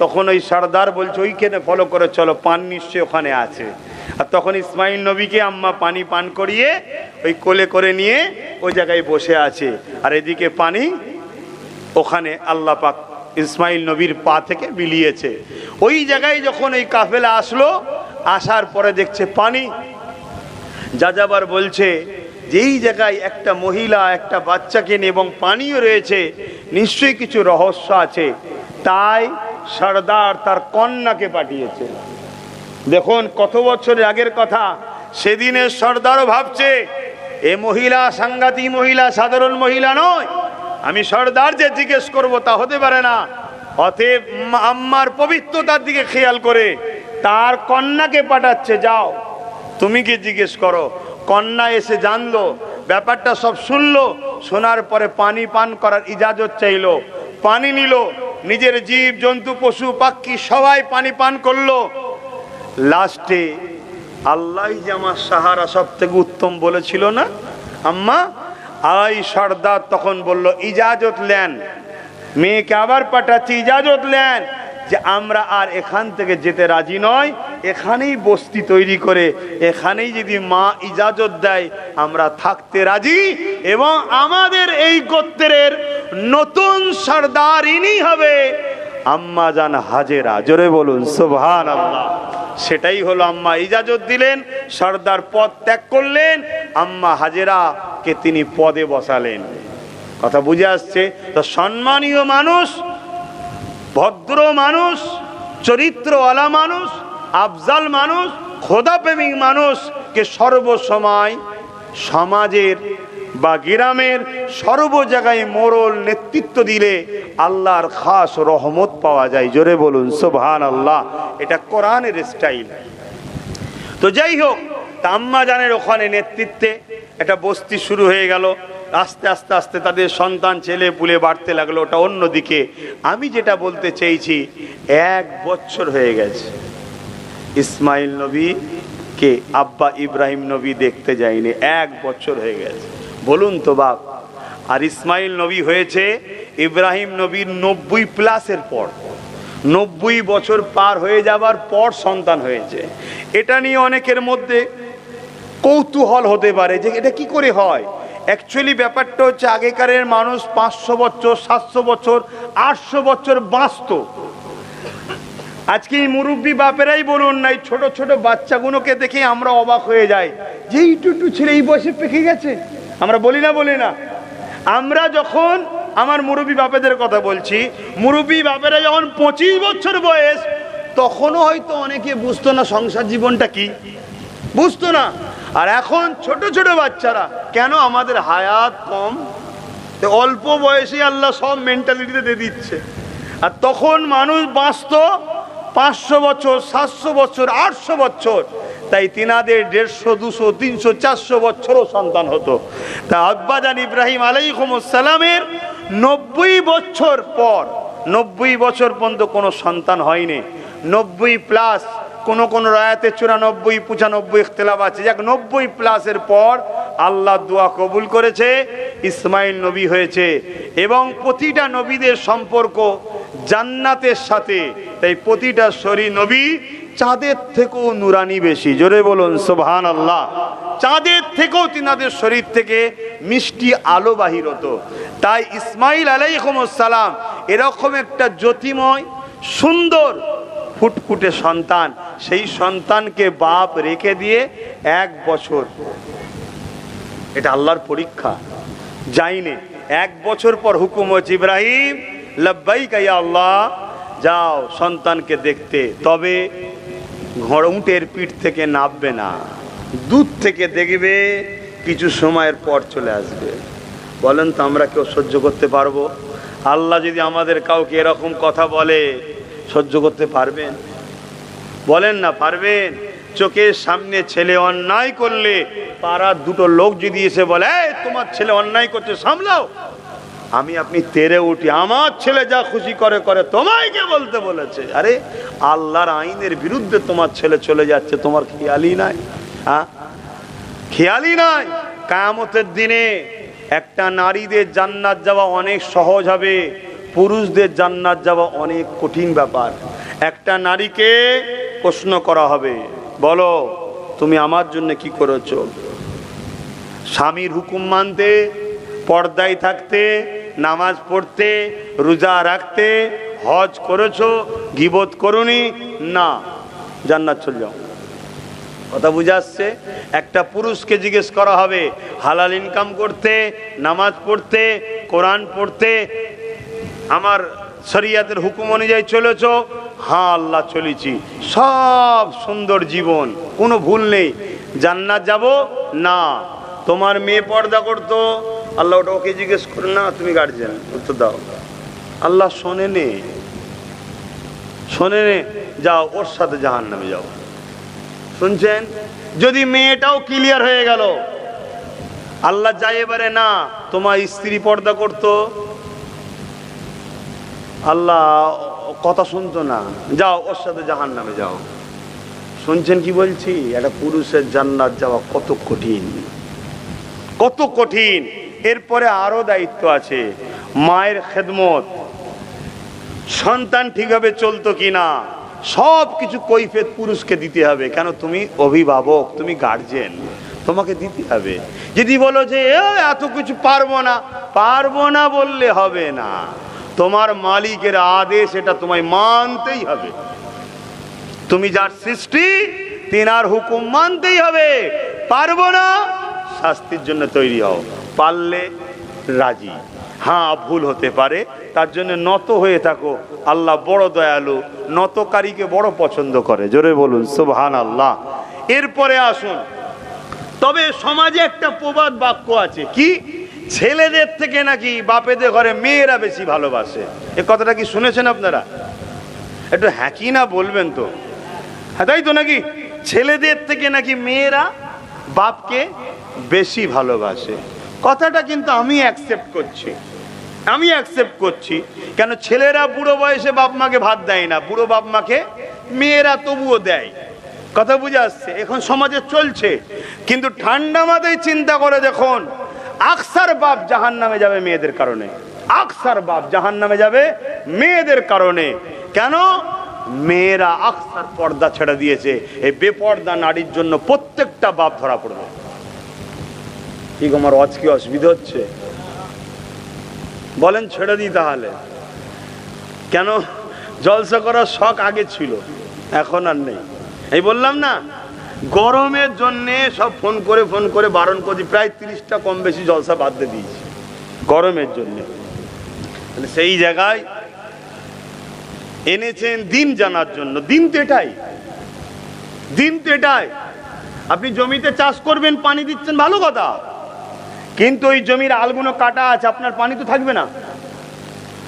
তখন ওই সর্দার বলছে ওইখানে ফলো করে চলো, পান নিশ্চয় ওখানে আছে। আর তখন ইসমাইল নবীকে আম্মা পানি পান করিয়ে ওই কোলে করে নিয়ে ওই জায়গায় বসে আছে, আর এদিকে পানি ওখানে আল্লাহ পাক ইসমাইল নবীর পা থেকে বিলিয়েছে। ওই জায়গায় যখন এই কাফেলা আসলো, আসার পরে দেখছে পানি। যাযাবার বলছে যে এই জায়গায় একটা মহিলা একটা বাচ্চাকে নিয়ে এবং পানিও রয়েছে, নিশ্চয়ই কিছু রহস্য আছে। তাই সর্দার তার কন্যাকে পাঠিয়েছে। দেখুন কত বছরের আগের কথা। সেদিনের সর্দারও ভাবছে এ মহিলা সাংঘাতিক মহিলা, সাধারণ মহিলা নয়, আমি সর্দার যে জিজ্ঞেস করব তা হতে পারে না। অতএব আম্মার পবিত্রতার দিকে খেয়াল করে তার কন্যাকে পাঠাচ্ছে, যাও তুমি কি জিজ্ঞেস করো। কন্যা এসে জানলো, ব্যাপারটা সব শুনলো। শোনার পরে পানি পান করার ইজাজত চাইলো, পানি নিল। নিজের জীব জন্তু পশু পাখি সবাই পানি পান করলো। লাস্টে আল্লাহ যে আমার সাহারা সব থেকে উত্তম বলেছিল না আম্মা, আই সর্দার তখন বলল ইজাজত নেন, মেয়েকে আবার পাঠাচ্ছি, ইজাজত নেন যে আমরা আর এখান থেকে যেতে রাজি নয়, এখানেই বস্তি তৈরি করে এখানেই যদি মা ইজাজত দেয় আমরা থাকতে রাজি, এবং আমাদের এই গোত্রের নতুন সর্দার ইনি হবে আম্মা জান হাজেরা। জোরে বলুন সুবহানাল্লাহ। সেটাই হলো, আম্মা ইজাজত দিলেন, সর্দার পদ ত্যাগ করলেন, আম্মা হাজেরা কে তিনি পদে বসালেন। কথা বুঝে আসছে? তো সম্মানীয় মানুষ, ভদ্র মানুষ, চরিত্রওয়ালা মানুষ, আফজাল মানুষ, খোদাপ্রেমিক মানুষকে সর্বসময় সমাজের বা গ্রামের সর্ব জায়গায় মোড়ল নেতৃত্ব দিলে আল্লাহর খাস রহমত পাওয়া যায়। জোরে বলুন সুবহানাল্লাহ। এটা কোরআনের স্টাইল। তো যাই হোক, আম্মা জানের ওখানে নেতৃত্বে একটা বস্তি শুরু হয়ে গেল। আস্তে আস্তে আস্তে তাদের সন্তান ছেলে পুলে বাড়তে লাগলো। ওটা অন্যদিকে। আমি যেটা বলতে চেয়েছি, 1 বছর হয়ে গেছে ইসমাইল নবী কে আব্বা ইব্রাহিম নবী দেখতে যায়নি। 1 বছর হয়ে গেছে। বলুন তো বাপ। আর ইসমাইল নবী হয়েছে ইব্রাহিম নবীর 90+ পর। 90 বছর পার হয়ে যাবার পর সন্তান হয়েছে। এটা নিয়ে অনেকের মধ্যে কৌতূহল হতে পারে যে এটা কি করে হয়। অ্যাকচুয়ালি ব্যাপারটা হচ্ছে, আগেকারের মানুষ 500 বছর 700 বছর 800 বছর বাঁচত। আজকে এই মুরব্বী বাপেরাই বলুন না, এই ছোট ছোট বাচ্চাগুলোকে দেখে আমরা অবাক হয়ে যাই যে এই টুটু ছেলে এই বয়সে পেকে গেছে। আমরা বলি না আমরা যখন, আমার মুরব্বী বাপেদের কথা বলছি, মুরব্বী বাপেরা যখন 25 বছর বয়স, তখনও হয়তো অনেকে বুঝতো না সংসার জীবনটা কি, বুঝতো না। আর এখন ছোট ছোট বাচ্চারা, কেন আমাদের হায়াত কম, অল্প বয়সে আল্লাহ সব মেন্টালিটিতে দিয়ে দিচ্ছে। আর তখন মানুষ বাঁচত 500 বছর 700 বছর 800 বছর। তাই তিনাদের 150 200 300 400 বছরও সন্তান হতো। তা আব্বাজান ইব্রাহিম আলাইহিস সালামের 90 বছর পর, 90 বছর পর্যন্ত কোনো সন্তান হয়নি। 90+ কোন রায়াতে 94 95 ইখতিলাফ আছে। যাক 90+ পর আল্লাহ দোয়া কবুল করেছে, ইসমাইল নবী হয়েছে। এবং প্রতিটা নবীদের সম্পর্ক জান্নাতের সাথে। তাই প্রতিটা শরী নবী চাঁদের থেকেও নুরানি বেশি। জোরে বলুন সুবহানাল্লাহ। চাঁদের থেকেও তিনাদের শরীর থেকে মিষ্টি আলো বাহির হতো। তাই ইসমাইল আলাইহিস সালাম এরকম একটা জ্যোতিময় সুন্দর ফুটফুটে সন্তান, সেই সন্তানকে বাপ রেখে দিয়ে 1 বছর, এটা আল্লাহর পরীক্ষা, যাইনি। 1 বছর পর হুকুম হচ্ছে, ইব্রাহিম লাব্বাইকা ইয়া আল্লাহ, যাও সন্তানকে দেখতে। তবে উটের পিঠ থেকে নামবে না, দূর থেকে দেখবে, কিছু সময়ের পর চলে আসবে। বলেন তো আমরা কেউ সহ্য করতে পারবো? আল্লাহ যদি আমাদের কাউকে এরকম কথা বলে, সহ্য করতে পারবেন? বলেন না পারবেন? চোখের সামনে ছেলে অন্যায় করলে পাড়ার 2টো লোক যদি এসে বলে, তোমার ছেলে অন্যায় করছে সামলাও, আমি আপনি তেরে উঠি, আমার ছেলে যা খুশি করে করে, তোমায় কে বলতে বলেছে? আরে আল্লাহর আইনের বিরুদ্ধে তোমার ছেলে চলে যাচ্ছে, তোমার খেয়ালই নাই? হ্যাঁ, খেয়ালই নাই। কিয়ামতের দিনে একটা নারীদের জান্নাত যাওয়া অনেক সহজ হবে, পুরুষদের জান্নাত যাওয়া অনেক কঠিন ব্যাপার। একটা নারীকে প্রশ্ন করা হবে, বলো তুমি আমার জন্য কি করেছো? স্বামীর হুকুম মানতে, পর্দায় থাকতে, নামাজ পড়তে, রোজা রাখতে, হজ করেছো, গীবত করোনি? না, জান্নাত চলে যাও। কথা বুঝে আসছে? একটা পুরুষকে জিজ্ঞেস করা হবে, হালাল ইনকাম করতে, নামাজ পড়তে, কোরআন পড়তে, আমার শরিয়াতের হুকুম অনুযায়ী চলেছো? হ্যাঁ আল্লাহ চলেছি, সব সুন্দর জীবন, কোনো ভুল নেই, জান্নাত যাব? না। তোমার মেয়ে পর্দা করতো, আল্লাহ ওটা ওকে জিজ্ঞেস করে না, তুমি গার্জিয়ান, উত্তর দাও। আল্লাহ শোনে নে, যাও ওর সাথে জাহান্নামে যাও। শুনছেন? যদি মেয়েটাও ক্লিয়ার হয়ে গেল, আল্লাহ যায় এবারে না, তোমার স্ত্রী পর্দা করতো, আল্লাহ কথা শুনতো না, যাও ওর সাথে জাহান্নামে যাও। শুনছেন কি বলছি? একটা পুরুষের জান্নাত যাওয়া কত কঠিন, কত কঠিন। এরপরে আরো দায়িত্ব আছে, মায়ের খেদমত, সন্তান ঠিকভাবে চলতো কিনা, সব কিছু কৈফিয়ত পুরুষকে দিতে হবে। কেন? তুমি অভিভাবক, তুমি গার্জেন, তোমাকে দিতে হবে। যদি বলো যে এত কিছু পারবো না বললে হবে না। তোমার মালিকের আদেশ, এটা তোমায় মানতেই হবে। তুমি যার সৃষ্টি, তিনার হুকুম মানতেই হবে। পারবো না, শাস্তির জন্য তৈরি হও, পারলে রাজি। হ্যাঁ ভুল হতে পারে, তার জন্য নত হয়ে থাকো। আল্লাহ বড় দয়ালু, নতকারীকে বড় পছন্দ করে। জোরে বলুন সুবহানাল্লাহ। এরপরে আসুন, তবে সমাজে একটা প্রবাদ বাক্য আছে, কি ছেলেদের থেকে নাকি বাপেদের ঘরে মেয়েরা বেশি ভালোবাসে। এ কথাটা কি শুনেছেন আপনারা? একটু হ্যাঁ কি না বলবেন তো। হ্যাঁ তাই তো নাকি? ছেলেদের থেকে নাকি মেয়েরা বাপকে বেশি ভালোবাসে। কথাটা কিন্তু আমি অ্যাকসেপ্ট করছি। কেন ছেলেরা বুড়ো বয়সে বাপ মাকে ভাত দেয় না, বুড়ো বাপ মাকে মেয়েরা তবুও দেয়। কথা বুঝে আসছে? এখন সমাজে চলছে। কিন্তু ঠান্ডা মাথায় চিন্তা করে দেখুন, আকসার বাপ জাহান্নামে যাবে মেয়েদের কারণে। আকসার বাপ জাহান্নামে যাবে মেয়েদের কারণে। কেন? মেয়েরা আকসার পর্দা ছেড়ে দিয়েছে। এই বেপর্দা নারীর জন্য প্রত্যেকটা বাপ ধরা পড়বে। কি আমার আজ কি অসুবিধা হচ্ছে বলেন? ছেড়ে দিই তাহলে। কেন? জলসা করার শখ আগে ছিল, এখন আর নেই। এই বললাম না, গরমের জন্য সব ফোন করে বারণ করছি। প্রায় 30টা কম বেশি জলসা বাদ দিয়ে দিয়েছি গরমের জন্য। সেই জায়গায় এনেছেন দিন জানার জন্য। দিন তো এটাই। আপনি জমিতে চাষ করবেন, পানি দিচ্ছেন, ভালো কথা। কিন্তু ওই জমির আলগুলো কাটা আছে, আপনার পানি তো থাকবে না।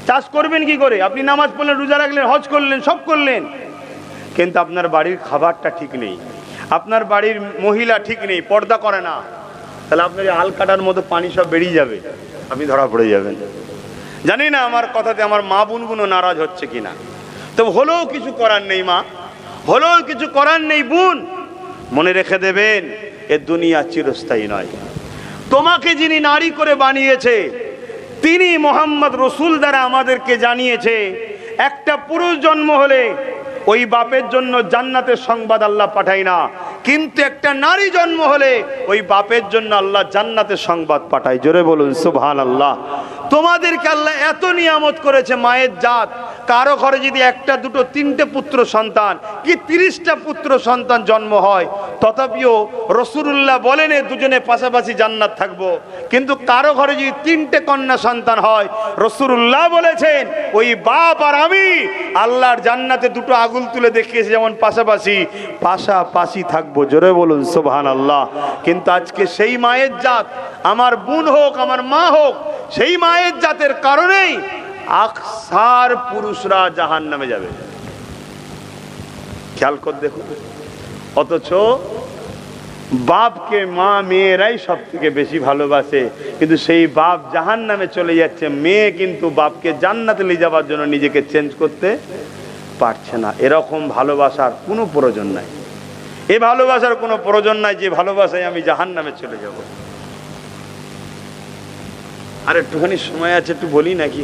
চাষ করবেন কি করে? আপনি নামাজ পড়লেন, রোজা রাখলেন, হজ করলেন, সব করলেন, কিন্তু আপনার বাড়ির খাবারটা ঠিক নেই, আপনার বাড়ির মহিলা ঠিক নেই, পর্দা করে না, তাহলে আপনার আল কাটার মতো পানি সব বেরিয়ে যাবে, আপনি ধরা পড়ে যাবেন। জানি না আমার কথাতে আমার মা বোনগুলো নারাজ হচ্ছে কিনা। তো হলেও কিছু করার নেই মা, হলেও কিছু করার নেই বোন। মনে রেখে দেবেন, এ দুনিয়া চিরস্থায়ী নয়। তোমাকে যিনি নারী করে বানিয়েছে, তিনি মোহাম্মদ রসুল দ্বারা আমাদেরকে জানিয়েছে, একটা পুরুষ জন্ম হলে ওই বাপের জন্য জান্নাতের সংবাদ আল্লাহ পাঠায় না, কিন্তু একটা নারী জন্ম হলে ওই বাপের জন্য আল্লাহ জান্নাতের সংবাদ পাঠায়। জোরে বলুন সুবহানাল্লাহ। তোমাদেরকে আল্লাহ এত নিয়ামত করেছে, মায়ের জাত। কারো ঘরে যদি একটা দুটো তিনটে পুত্র সন্তান কি 30টা পুত্র সন্তান জন্ম হয়, তথাপিও রাসূলুল্লাহ বলেন দুজনে পাশাপাশি জান্নাত থাকবো। কিন্তু কারো ঘরে যদি 3টে কন্যা সন্তান হয়, রাসূলুল্লাহ বলেছেন ওই বাপ আর আমি আল্লাহর জান্নাতে দুটো আগুল তুলে দেখিয়েছি, যেমন পাশাপাশি থাকবো। জোরে বলুন সুবহানাল্লাহ। কিন্তু আজকে সেই মায়ের জাত, আমার বোন হোক, আমার মা হোক, সেই মায়ের জাতের কারণেই আকসার পুরুষরা জাহান্নামে যাবে। খেয়াল করে দেখুন। অথচ বাপকে মা মেয়েরাই সব থেকে বেশি ভালোবাসে, কিন্তু সেই বাপ জাহান্নামে চলে যাচ্ছে, মেয়ে কিন্তু বাপকে জান্নাতে নিয়ে যাওয়ার জন্য নিজেকে চেঞ্জ করতে পারছে না। এরকম ভালোবাসার কোনো প্রয়োজন নাই। এই ভালোবাসার কোনো প্রয়োজন নাই যে ভালোবাসায় আমি জাহান্নামে চলে যাব। আর একটুখানি সময় আছে, একটু বলি নাকি?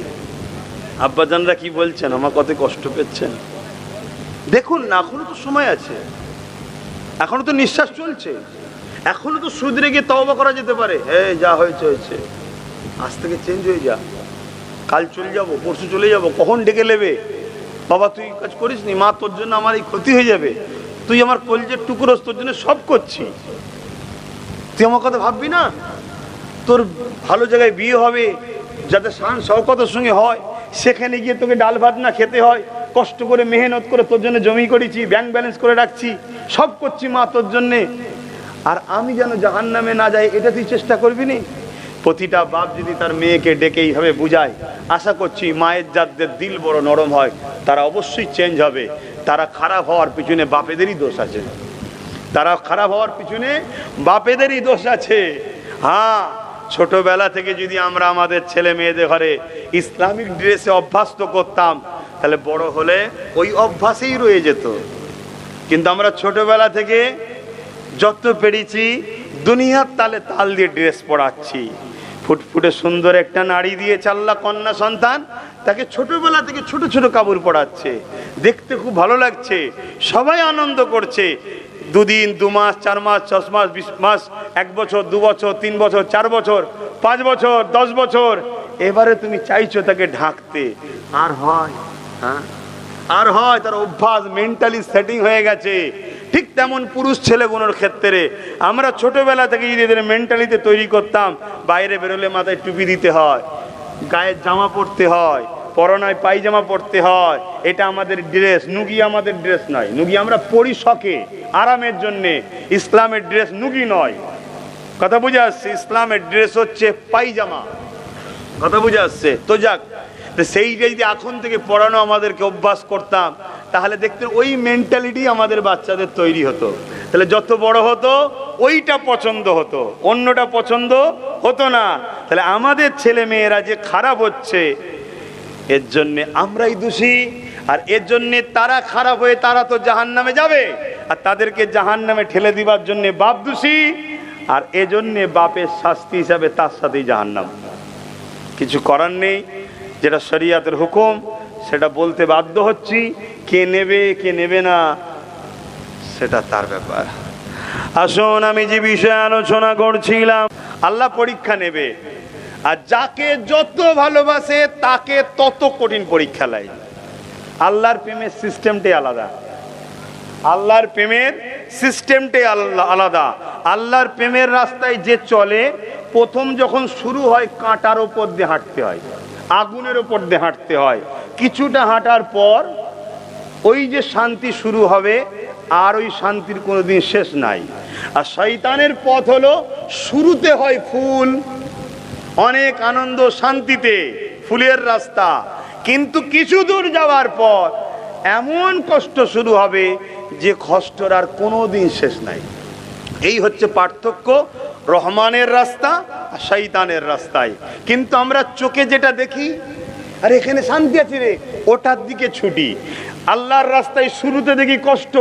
আব্বাজানরা কি বলছেন? আমার কত কষ্ট পেচ্ছেন দেখুন না। এখনো তো সময় আছে, এখনো তো নিঃশ্বাস চলছে, এখনো তো শুধরে গিয়ে তওবা করা যেতে পারে। যা হয়েছে হয়েছে, আজ থেকে চেঞ্জ হয়ে যা, কাল চলে যাব, পরশু চলে যাব, কখন ডেকে নেবে? বাবা তুই কাজ করিস নি, মা তোর জন্য আমার এই ক্ষতি হয়ে যাবে, তুই আমার কলিজার টুকরোস, তোর জন্য সব করছি, তুই আমার কথা ভাববি না? তোর ভালো জায়গায় বিয়ে হবে, যাতে শান শওকতের সঙ্গে হয়, সেখানে গিয়ে তোকে ডাল ভাত না খেতে হয়, কষ্ট করে মেহনত করে তোর জন্য জমি করেছি, ব্যাংক ব্যালেন্স করে রাখছি, সব করছি মা তোর জন্যে, আর আমি যেন জাহান্নামে না যাই, এটা তুই চেষ্টা করবি নি? প্রতিটা বাপ যদি তার মেয়েকে ডেকে এইভাবে বুঝায়, আশা করছি মায়ের যাদের দিল বড় নরম হয়, তারা অবশ্যই চেঞ্জ হবে। তারা খারাপ হওয়ার পিছনে বাপেদেরই দোষ আছে, তারা খারাপ হওয়ার পিছনে বাপেদেরই দোষ আছে। হ্যাঁ, ছোটবেলা থেকে যদি আমরা আমাদের ছেলে মেয়েদের ঘরে ইসলামিক ড্রেসে অভ্যস্ত করতাম, তাহলে বড় হলে ওই অভ্যাসেই রয়ে যেত। কিন্তু আমরা ছোটবেলা থেকে যত পেরেছি দুনিয়ার তালে তাল দিয়ে ড্রেস পরাচ্ছি। ফুটফুটে সুন্দর একটা নারী দিয়ে চাল্লা কন্যা সন্তান, তাকে ছোটবেলা থেকে ছোট ছোট কাপড় পরাচ্ছে, দেখতে খুব ভালো লাগছে, সবাই আনন্দ করছে। 2 দিন, 2 মাস, 4 মাস, 6 মাস, 20 মাস, 1 বছর, 2 বছর, 3 বছর, 4 বছর, 5 বছর, 10 বছর, এবারে তুমি চাইছো তাকে ঢাকতে, আর হয়? হ্যাঁ, আর হয়? তার অভ্যাস, মেন্টালি সেটিং হয়ে গেছে। ঠিক তেমন পুরুষ ছেলেগুলোর ক্ষেত্রে আমরা ছোটবেলা থেকে যদি এদের মেন্টালিতে তৈরি করতাম, বাইরে বেরোলে মাথায় টুপি দিতে হয়, গায়ে জামা পরতে হয়, পরনায় পায়জামা পরতে হয়, এটা আমাদের ড্রেস। নুগি আমাদের ড্রেস নয়, নুগি আমরা পরি শখে, আরামের জন্যে। ইসলামের ড্রেস নুগি নয়, কথা বুঝে আসছে? ইসলামের ড্রেস হচ্ছে পায়জামা, কথা বুঝে আসছে তো? যাক, সেইটা যদি এখন থেকে পড়ানো আমাদেরকে অভ্যাস করতাম, তাহলে দেখতেন ওই মেন্টালিটি আমাদের বাচ্চাদের তৈরি হতো। তাহলে যত বড় হতো ওইটা পছন্দ হতো, অন্যটা পছন্দ হতো না। তাহলে আমাদের ছেলে মেয়েরা যে খারাপ হচ্ছে, এর জন্যে আমরাই দোষী, আর এর জন্যে তারা খারাপ হয়ে তারা তো জাহান্নামে যাবে, আর তাদেরকে জাহান্নামে ঠেলে দিবার জন্যে বাপ দোষী, আর এজন্যে বাপের শাস্তি হিসাবে তার সাথেই জাহান্নাম। কিছু করার নেই, যেটা শরিয়াতের হুকুম সেটা বলতে বাধ্য হচ্ছি। কে নেবে কে নেবে না সেটা তার ব্যাপার। আসুন, আমি যে বিষয়ে আলোচনা করছিলাম, আল্লাহ পরীক্ষা নেবে, আর যাকে যত ভালোবাসে তাকে তত কঠিন পরীক্ষা লাই। আল্লাহর প্রেমের সিস্টেমটাই আলাদা, আল্লাহর প্রেমের সিস্টেমটাই আলাদা। আল্লাহর প্রেমের রাস্তায় যে চলে, প্রথম যখন শুরু হয় কাঁটার ওপর দিয়ে হাঁটতে হয়, আগুনের ওপর দিয়ে হাঁটতে হয়। কিছুটা হাঁটার পর ওই যে শান্তি শুরু হবে, আর ওই শান্তির কোনোদিন শেষ নাই। আর শয়তানের পথ হলো শুরুতে হয় ফুল, অনেক আনন্দ শান্তিতে, ফুলের রাস্তা, কিন্তু কিছু দূর যাওয়ার পর এমন কষ্ট শুরু হবে যে কষ্টর আর কোনোদিন শেষ নাই। এই হচ্ছে পার্থক্য রহমানের রাস্তা আর শয়তানের রাস্তায়। কিন্তু আমরা চোখে যেটা দেখি, আর এখানে শান্তি আছে রে, ওটার দিকে ছুটি। আল্লাহর রাস্তায় শুরুতে দেখি কষ্ট,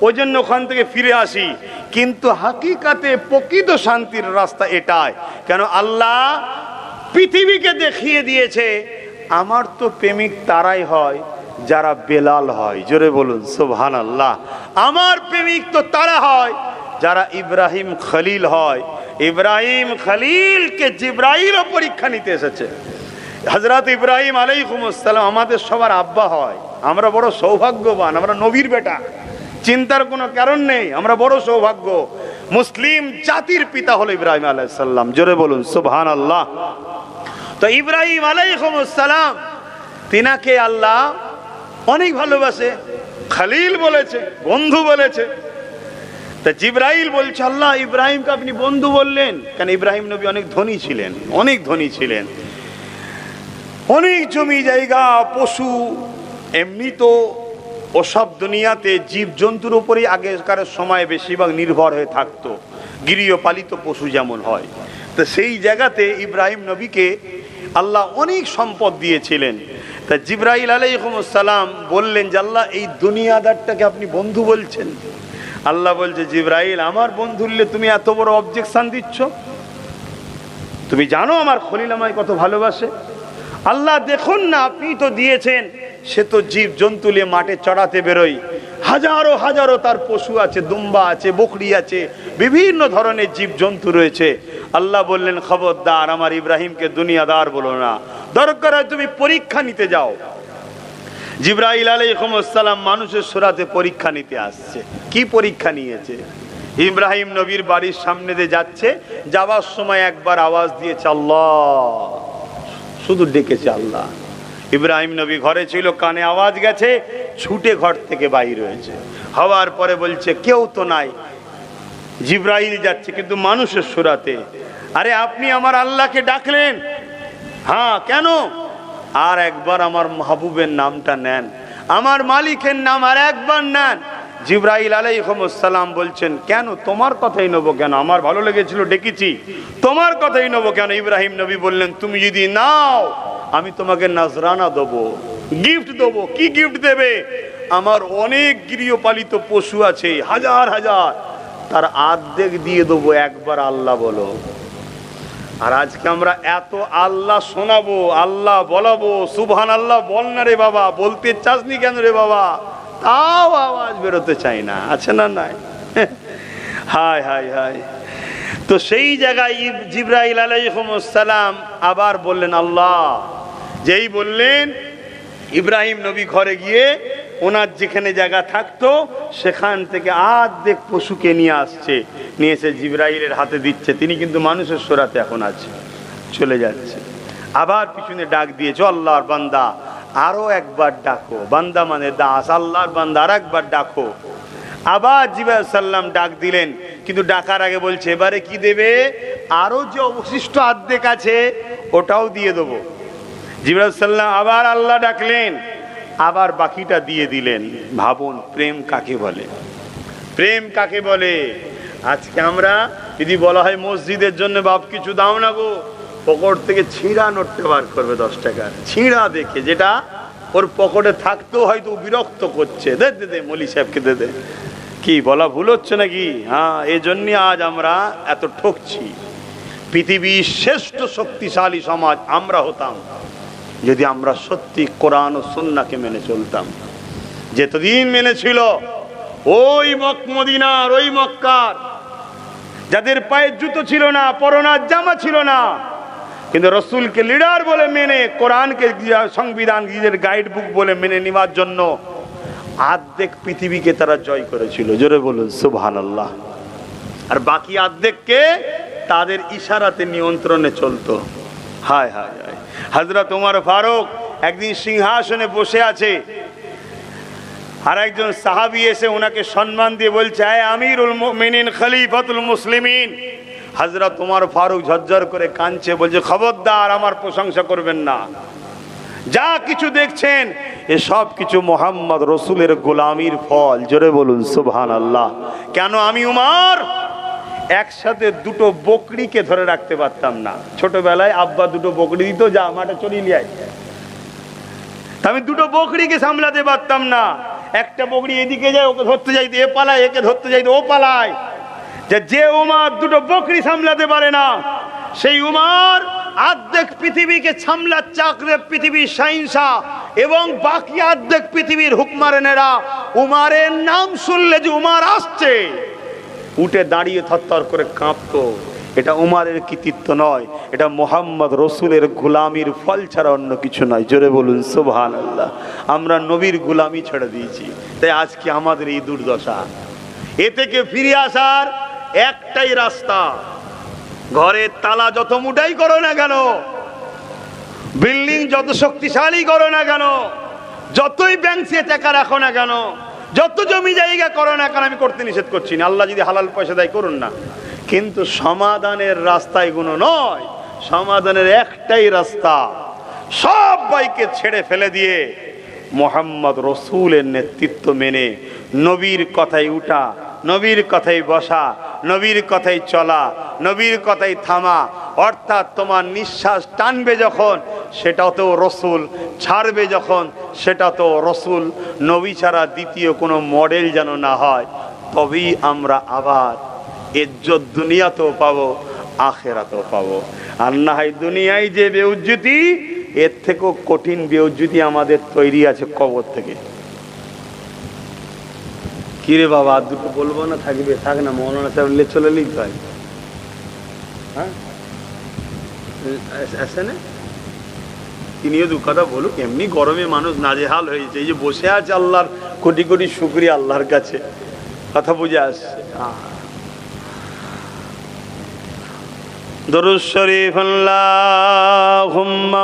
ওই জন্য ওখান থেকে ফিরে আসি। কিন্তু হাকিকাতে প্রকৃত শান্তির রাস্তা এটাই। কেন? আল্লাহ পৃথিবীকে দেখিয়ে দিয়েছে, আমার তো প্রেমিক তারাই হয় যারা বেলাল হয়। জোরে বলুন সুবহানাল্লাহ। আমার প্রেমিক তো তারা হয় যারা ইব্রাহিম খলিল হয়। ইব্রাহিম খলিলকে জিবরাইলও পরীক্ষা নিতে এসেছে। হযরত ইব্রাহিম আলাইহিস সালাম আমাদের সবার আব্বা হয়। আমরা বড় সৌভাগ্যবান, আমরা নবীর বেটা, চিন্তার কোনো কারণ নেই, আমরা বড় সৌভাগ্য। মুসলিম জাতির পিতা হলো ইব্রাহিম আলাইহিস সালাম। জোরে বলুন সুবহানাল্লাহ। তো ইব্রাহিম আলাইহিস সালাম, তিনাকে আল্লাহ অনেক ভালোবাসে, খলিল বলেছে, বন্ধু বলেছে। তা জিবরাইল বলছে, আল্লাহ ইব্রাহিমকে আপনি বন্ধু বললেন কেন? ইব্রাহিম নবী অনেক ধনী ছিলেন, অনেক ধনী ছিলেন, অনেক জমি জায়গা, পশু, এমনি তো ওসব দুনিয়াতে জীবজন্তুর উপরেই আগেকার সময় বেশিরভাগ নির্ভর হয়ে থাকতো, গৃহপালিত পশু যেমন হয়। তো সেই জায়গাতে ইব্রাহিম নবীকে আল্লাহ অনেক সম্পদ দিয়েছিলেন। তা জিবরাইল আলাইহিস সালাম বললেন যে আল্লাহ এই দুনিয়াদারটাকে আপনি বন্ধু বলছেন? আল্লাহ বলছে, জিবরাইল আমার বন্ধু হলে তুমি এত বড় অবজেকশন দিচ্ছ? তুমি জানো আমার খলিল আমায় কত ভালোবাসে? আল্লাহ দেখুন না, আপনি তো দিয়েছেন, সে তো জীব জন্তু নিয়ে মাঠে চড়াতে বেরোয়, হাজারো হাজারো তার পশু আছে, দুম্বা আছে, বকরি আছে, বিভিন্ন ধরনের জীব জন্তু রয়েছে। আল্লাহ বললেন, খবরদার আমার ইব্রাহিমকে দুনিয়াদার বলো না, দরকার হয় তুমি পরীক্ষা নিতে যাও। জিবরাইল আলাইহিস সালাম মানুষের সুরাতে পরীক্ষা নিতে আসছে। কি পরীক্ষা নিয়েছে? ইব্রাহিম নবীর বাড়ির সামনে দিয়ে যাচ্ছে, যাওয়ার সময় একবার আওয়াজ দিয়েছে আল্লাহ, শুধু ডেকেছে আল্লাহ। ইব্রাহিম নবী ঘরে ছিল, কানে আওয়াজ গেছে, ছুটে ঘর থেকে বাইর হয়েছে। হওয়ার পরে বলছে কেউ তো নাই, জিবরাইল যাচ্ছে কিন্তু মানুষের সুরাতে। আরে আপনি আমার আল্লাহকে ডাকলেন? হ্যাঁ, কেন? আর একবার আমার মাহবুবের নামটা নেন, আমার মালিকের নাম আর একবার নেন। জিবরাইল আলাইহিস সালাম বলছেন, কেন? তোমার কথাই নেবো কেন? আমার ভালো লেগেছিল ডেকেছি, তোমার কথাই নেবো কেন? ইব্রাহিম নবী বললেন, তুমি যদি নাও আমি তোমাকে নাজরানা দেবো, গিফট দেবো। কি গিফট দেবে? আমার অনেক গৃহপালিত পশু আছে, হাজার হাজার, তার অর্ধেক দিয়ে দেবো, একবার আল্লাহ বলো। আর আজকে আমরা এত আল্লাহ শোনাবো, আল্লাহ বলাবো, সুবহানাল্লাহ বল না রে বাবা, বলতে চাসনি কেন রে বাবা? তাও আওয়াজ বেরোতে চাই না, আছে না নাই? হায় হায় হায়। তো সেই জায়গায় জিবরাইল আলাইহিস সালাম আবার বললেন আল্লাহ। যেই বললেন, ইব্রাহিম নবী ঘরে গিয়ে ওনার যেখানে জায়গা থাকতো সেখান থেকে অর্ধেক পশুকে নিয়ে আসছে, নিয়ে এসে জিবরাইলের হাতে দিচ্ছে। তিনি কিন্তু মানুষের সুরাতে এখন আছে, চলে যাচ্ছে। আবার পিছনে ডাক দিয়েছে, আল্লাহর বান্দা আরো একবার ডাকো। বান্দা মানে দাস, আল্লাহর বান্দা আর একবার ডাকো। আবার জিবরাইল সাল্লাম ডাক দিলেন, কিন্তু ডাকার আগে বলছে এবারে কি দেবে? আরো যে অবশিষ্ট অর্ধেক আছে ওটাও দিয়ে দেবো। জিবরাইল সাল্লাম আবার আল্লাহ ডাকলেন, আবার বাকিটা দিয়ে দিলেন। ভাবুন প্রেম কাকে বলে, প্রেম কাকে বলে। আজকে আমরা যদি বলা হয় মসজিদের জন্য বাপ কিছু দাও না গো, পকেট থেকে ছিঁড়া নোটটা বার করবে 10 টাকার, ছিঁড়া দেখে, যেটা ওর পকেটে থাকতেও হয়তো বিরক্ত করছে, দে দে দে মলি সাহেবকে দে দে। কি বলা ভুল হচ্ছে নাকি? হ্যাঁ, এই জন্য আজ আমরা এত ঠকছি। পৃথিবীর শ্রেষ্ঠ শক্তিশালী সমাজ আমরা হতাম যদি আমরা সত্যি কোরআন ও সুন্নাহকে মেনে চলতাম। যেতদিন মেনেছিল ওই মদিনার, ওই মক্কার যাদের পায়ে জুতো ছিল না, পরনার জামা ছিল না, কিন্তু রসুলকে লিডার বলে মেনে, কোরআনকে সংবিধান, নিজের গাইড বুক বলে মেনে নেওয়ার জন্য অর্ধেক পৃথিবীকে তারা জয় করেছিল। জোরে বলুন সুবহানাল্লাহ। আর বাকি অর্ধেককে তাদের ইশারাতে নিয়ন্ত্রণে চলতো। হায় হায় হায়। হযরত ওমর ফারুক একদিন সিংহাসনে বসে আছে, আর একজন সাহাবী এসে ওনাকে সম্মান দিয়ে বলছে, হে আমিরুল মুমিনিন খলিফাতুল মুসলিমিন। হযরত ওমর ফারুক ঝরঝর করে কাঁদছে, বলছে খবরদার আমার প্রশংসা করবেন না, যা কিছু দেখছেন এ সব কিছু মুহাম্মদ রসুলের গোলামির ফল। জোরে বলুন সুবহানাল্লাহ। কেন আমি উমর একসাথে দুটো বকরিকে ধরে রাখতে পারতাম না? ছোটবেলায় আব্বা দুটো বকরি দিত, যা মাঠে চড়িয়ে নিয়ে আয়, আমি দুটো বকরিকে সামলাতে পারতাম না। একটা বকরি এদিকে যায়, ওকে ধরতে যাইতে এ পালায়, একে ধরতে যাইতে ও পালায়। যে উমর দুটো বকরি সামলাতে পারে না, সেই উমর অর্ধেক পৃথিবীকে সামলাচ্ছে, আখরে পৃথিবীর শাহিনশাহ, এবং বাকি অর্ধেক পৃথিবীর হুকমারেনেরা উমারের নাম শুনলে যে উমার আসছে উঠে দাঁড়িয়ে থরথর করে কাঁপতো। এটা উমারের কৃতিত্ব নয়, এটা মুহাম্মদ রসুলের গোলামির ফল ছাড়া অন্য কিছু নয়। জোরে বলুন সুবহানাল্লাহ। আমরা নবীর গোলামি ছেড়ে দিয়েছি, তাই আজকে আমাদের এই দুর্দশা। এ থেকে ফিরে আসার একটাই রাস্তা, ঘরের তালা যত মুটাই করো না কেন, বিল্ডিং যত শক্তিশালী করো না কেন, যতই ব্যাংকে টাকা রাখো না কেন, যত জমি জায়গা করো না কেন, আমি করতে নিষেধ করছি না, আল্লাহ যদি হালাল পয়সা দেয় করুন না, কিন্তু সমাধানের রাস্তা এগুলো নয়। সমাধানের একটাই রাস্তা, সবাইকে ছেড়ে ফেলে দিয়ে মুহাম্মদ রসুলের নেতৃত্ব মেনে নবীর কথাই উঠা, নবীর কথাই বসা, নবীর কথাই চলা, নবীর কথাই থামা। অর্থাৎ তোমার নিঃশ্বাস টানবে যখন সেটাও তো রসুল, ছাড়বে যখন সেটা তো রসুল। নবী ছাড়া দ্বিতীয় কোনো মডেল যেন না হয়, তবেই আমরা আবার ইজ্জত দুনিয়াতেও পাবো, আখেরাতেও পাবো। আর না হয় দুনিয়ায় যে বেউজ্জতি, এর থেকেও কঠিন বেউজ্জতি আমাদের তৈরি আছে কবর থেকে। কিরে বাবা আর দুটো বলবো না, থাকবে থাক না, মৌলানা সাহেব চলে লিখতে হয়। হ্যাঁ আসে না, তিনিও দু কথা বলুক। এমনি গরমে মানুষ নাজেহাল হয়েছে, এই যে বসে আছে, আল্লাহর কোটি কোটি শুকরিয়া আল্লাহর কাছে। কথা বুঝে আসছে। দরুদ শরীফ আল্লাহুম্মা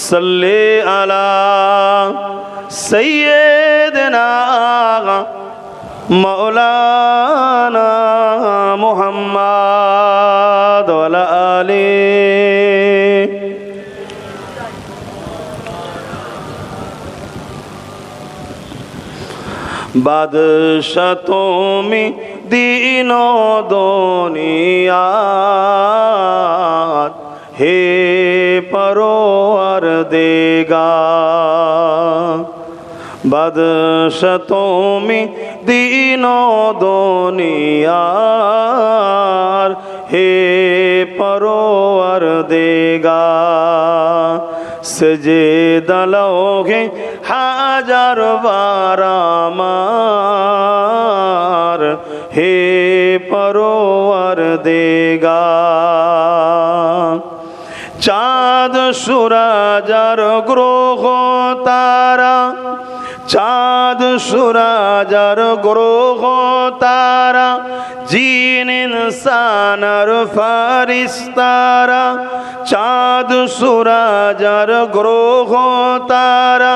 সাল্লি আলা সাইয়্যিদিনা মাওলানা মুহাম্মদ ওয়া আলা আলিহি। বাদশা তুমি দিন দুনিয়াত, হে পরওয়ার দিগার। বাদশা তুমি দিন দুনিয়ার, হে পরওয়ার দিগার। সেজদা লওগে হাজার বার আমার, হে পরওয়ার দিগার। চাঁদ সূরজ আর গ্রহ তারা, চাঁদ সূরজ আর গ্রহ তারা, জিন ইনসান আর ফারিস্তারা, চাঁদ সূরজ আর গ্রহ তারা,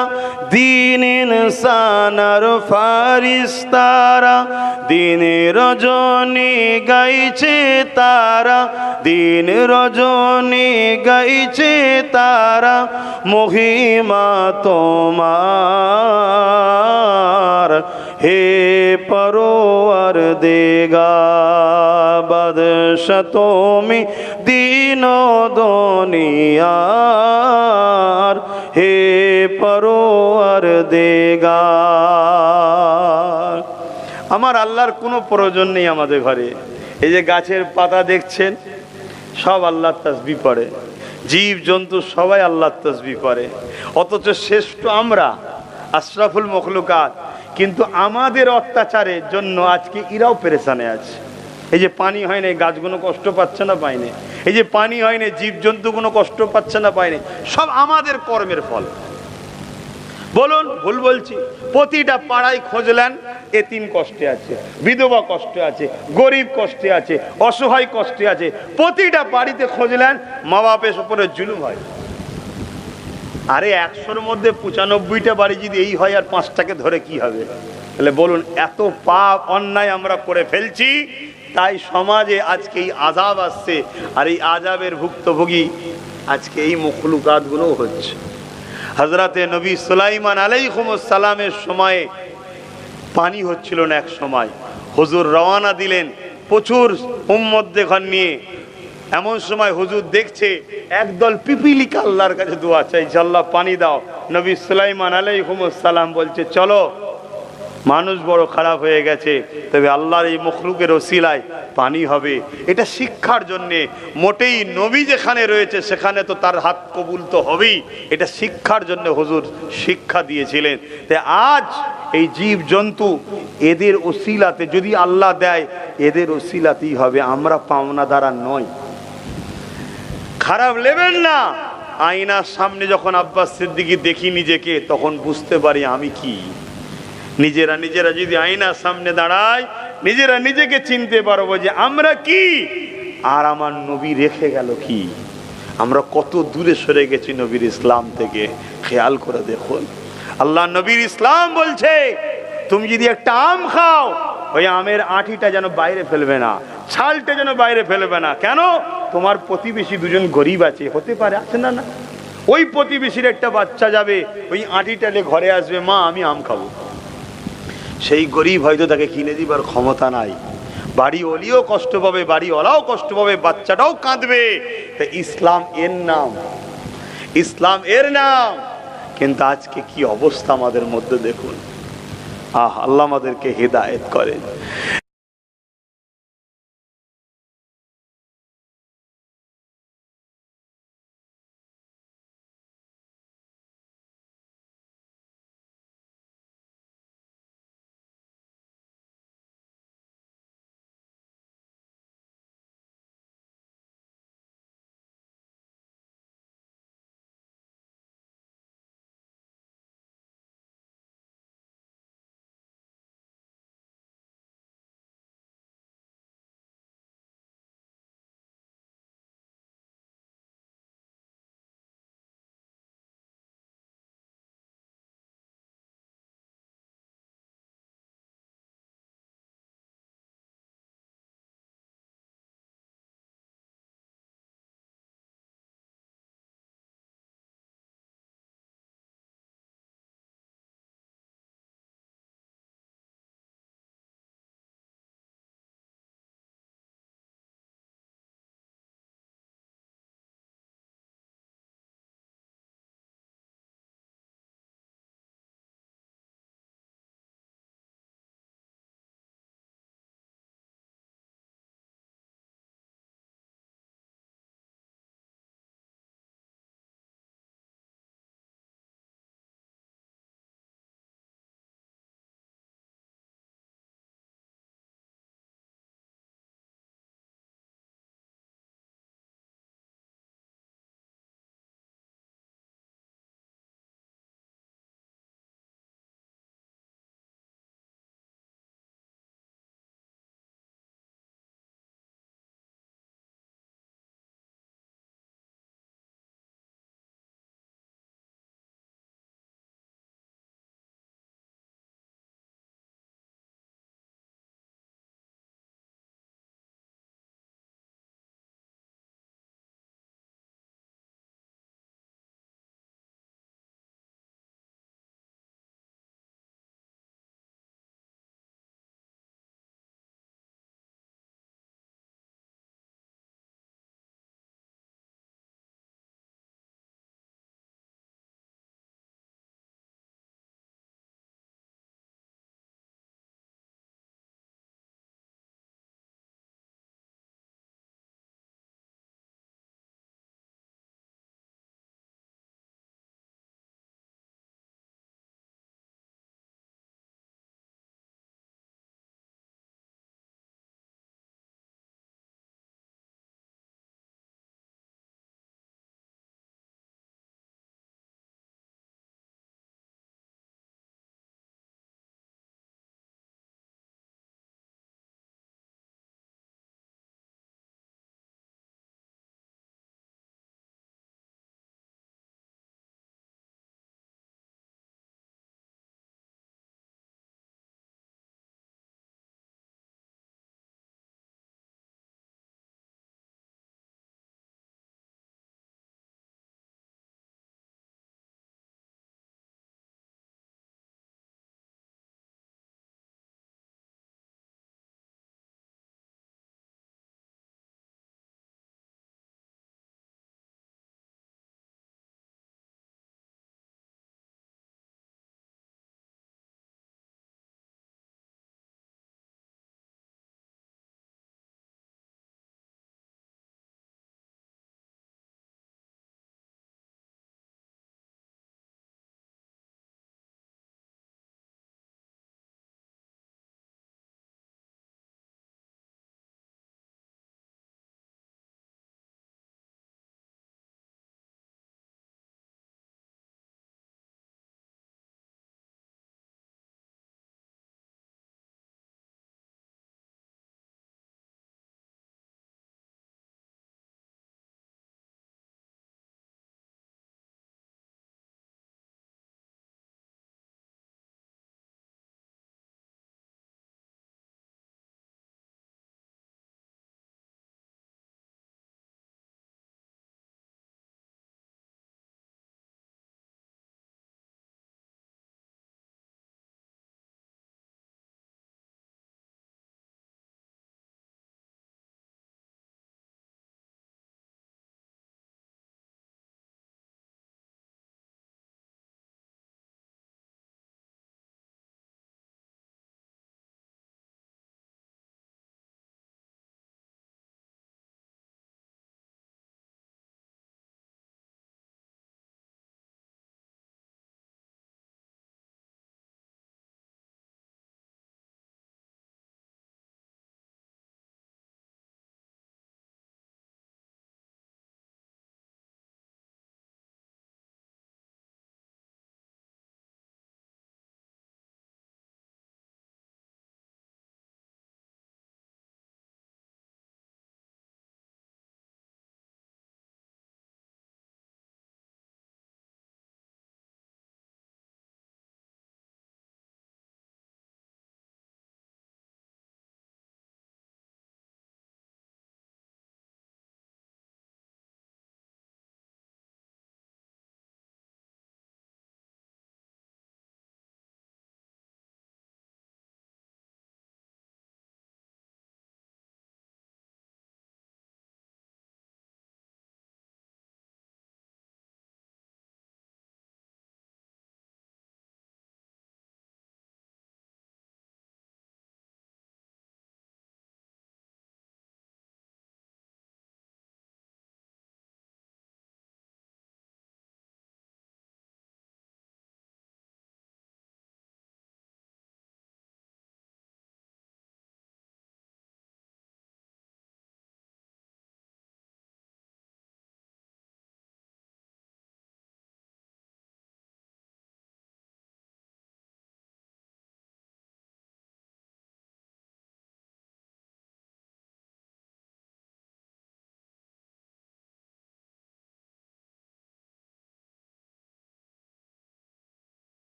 দিন ইনসান আর ফারিস্তারা, দিনে রজনী গাইছে তারা, দিন রজনী গাইছে তারা, মহিমা তোমার হে পরওয়ারদিগার, বাদশা তুমি দিন দুনিয়ার হে পরওয়ারদিগার। আমার আল্লাহর কোনো প্রয়োজন নেই আমাদের ঘরে। এই যে গাছের পাতা দেখছেন সব আল্লাহর তাসবিহ পড়ে, জীব জন্তু সবাই আল্লাহর তাসবিহ পড়ে, অথচ শ্রেষ্ঠ আমরা আশরাফুল মখলুকাত। কিন্তু আমাদের অত্যাচারের জন্য আজকে এরাও পেরেশানে আছে। এই যে পানি হয় না, গাছগুলো কষ্ট পাচ্ছে না, পায়নি। এই যে পানি হয় না, জীব জন্তু কোনো কষ্ট পাচ্ছে না, পায়নি। সব আমাদের কর্মের ফল। বলুন ভুল বলছি? প্রতিটা পাড়ায় খোঁজলেন এতিম কষ্টে আছে, বিধবা কষ্টে আছে, গরিব কষ্টে আছে, অসহায় কষ্টে আছে। প্রতিটা বাড়িতে খোঁজলেন মা বাপের উপরে জুলুম হয়। আরে 100-র মধ্যে 95টা বাড়ি যদি এই হয় আর 5টাকে ধরে কি হবে? তাহলে বলুন, এত পাপ অন্যায় আমরা করে ফেলছি, তাই সমাজে আজকে এই আযাব আসছে। আর এই আযাবের ভুক্তভোগী আজকে এই মখলুকাতগুলো হচ্ছে। হযরতে নবী সুলাইমান আলাইহিস সালামের সময়ে পানি হচ্ছিল না। এক সময় হুজুর রওনা দিলেন প্রচুর উম্মতদের নিয়ে। এমন সময় হুজুর দেখছে একদল পিপিলিকা আল্লাহর কাছে দোয়া চাইছে, আল্লাহ পানি দাও। নবী সুলাইমান আলাইহিস সালাম বলছে, চলো, মানুষ বড় খারাপ হয়ে গেছে, তবে আল্লাহর এই মখলুকের ওসিলায় পানি হবে। এটা শিক্ষার জন্যে, মোটেই নবী যেখানে রয়েছে সেখানে তো তার হাত কবুল তো হবেই। এটা শিক্ষার জন্য হুজুর শিক্ষা দিয়েছিলেন। তাই আজ এই জীব জন্তু এদের ওসিলাতে যদি আল্লাহ দেয়, এদের ওসিলাতেই হবে, আমরা পাওনা দ্বারা নয়। খারাপ নেবেন না। আয়নার সামনে যখন আব্বাস সিদ্দিকী দেখি নিজেকে, তখন বুঝতে পারি আমি কি। নিজেরা যদি আয়নার সামনে দাঁড়ায়, নিজেরা নিজেকে চিনতে পারবো যে আমরা কি আর আমার নবী রেখে গেল কি। আমরা কত দূরে সরে গেছি নবীর ইসলাম থেকে, খেয়াল করে দেখুন। আল্লাহ নবীর ইসলাম বলছে, তুমি যদি একটা আম খাও, ওই আমের আঁটিটা যেন বাইরে ফেলবে না, ছালটা যেন বাইরে ফেলবে না। কেন? তোমার প্রতিবেশী দুজন গরিব আছে, হতে পারে, আছে না? না, ওই প্রতিবেশীর একটা বাচ্চা যাবে, ওই আঁটিটা নিয়ে ঘরে আসবে, মা আমি আম খাবো। সেই গরিব হয়তো তাকে কিনে দিবার ক্ষমতা নাই। বাড়ি ওলিও কষ্ট পাবে, বাড়িওয়ালাও কষ্ট পাবে, বাচ্চাটাও কাঁদবে। তাই ইসলাম এর নাম, ইসলাম এর নাম। কিন্তু আজকে কি অবস্থা আমাদের মধ্যে দেখুন। আল্লাহ আমাদেরকে হেদায়েত করেন।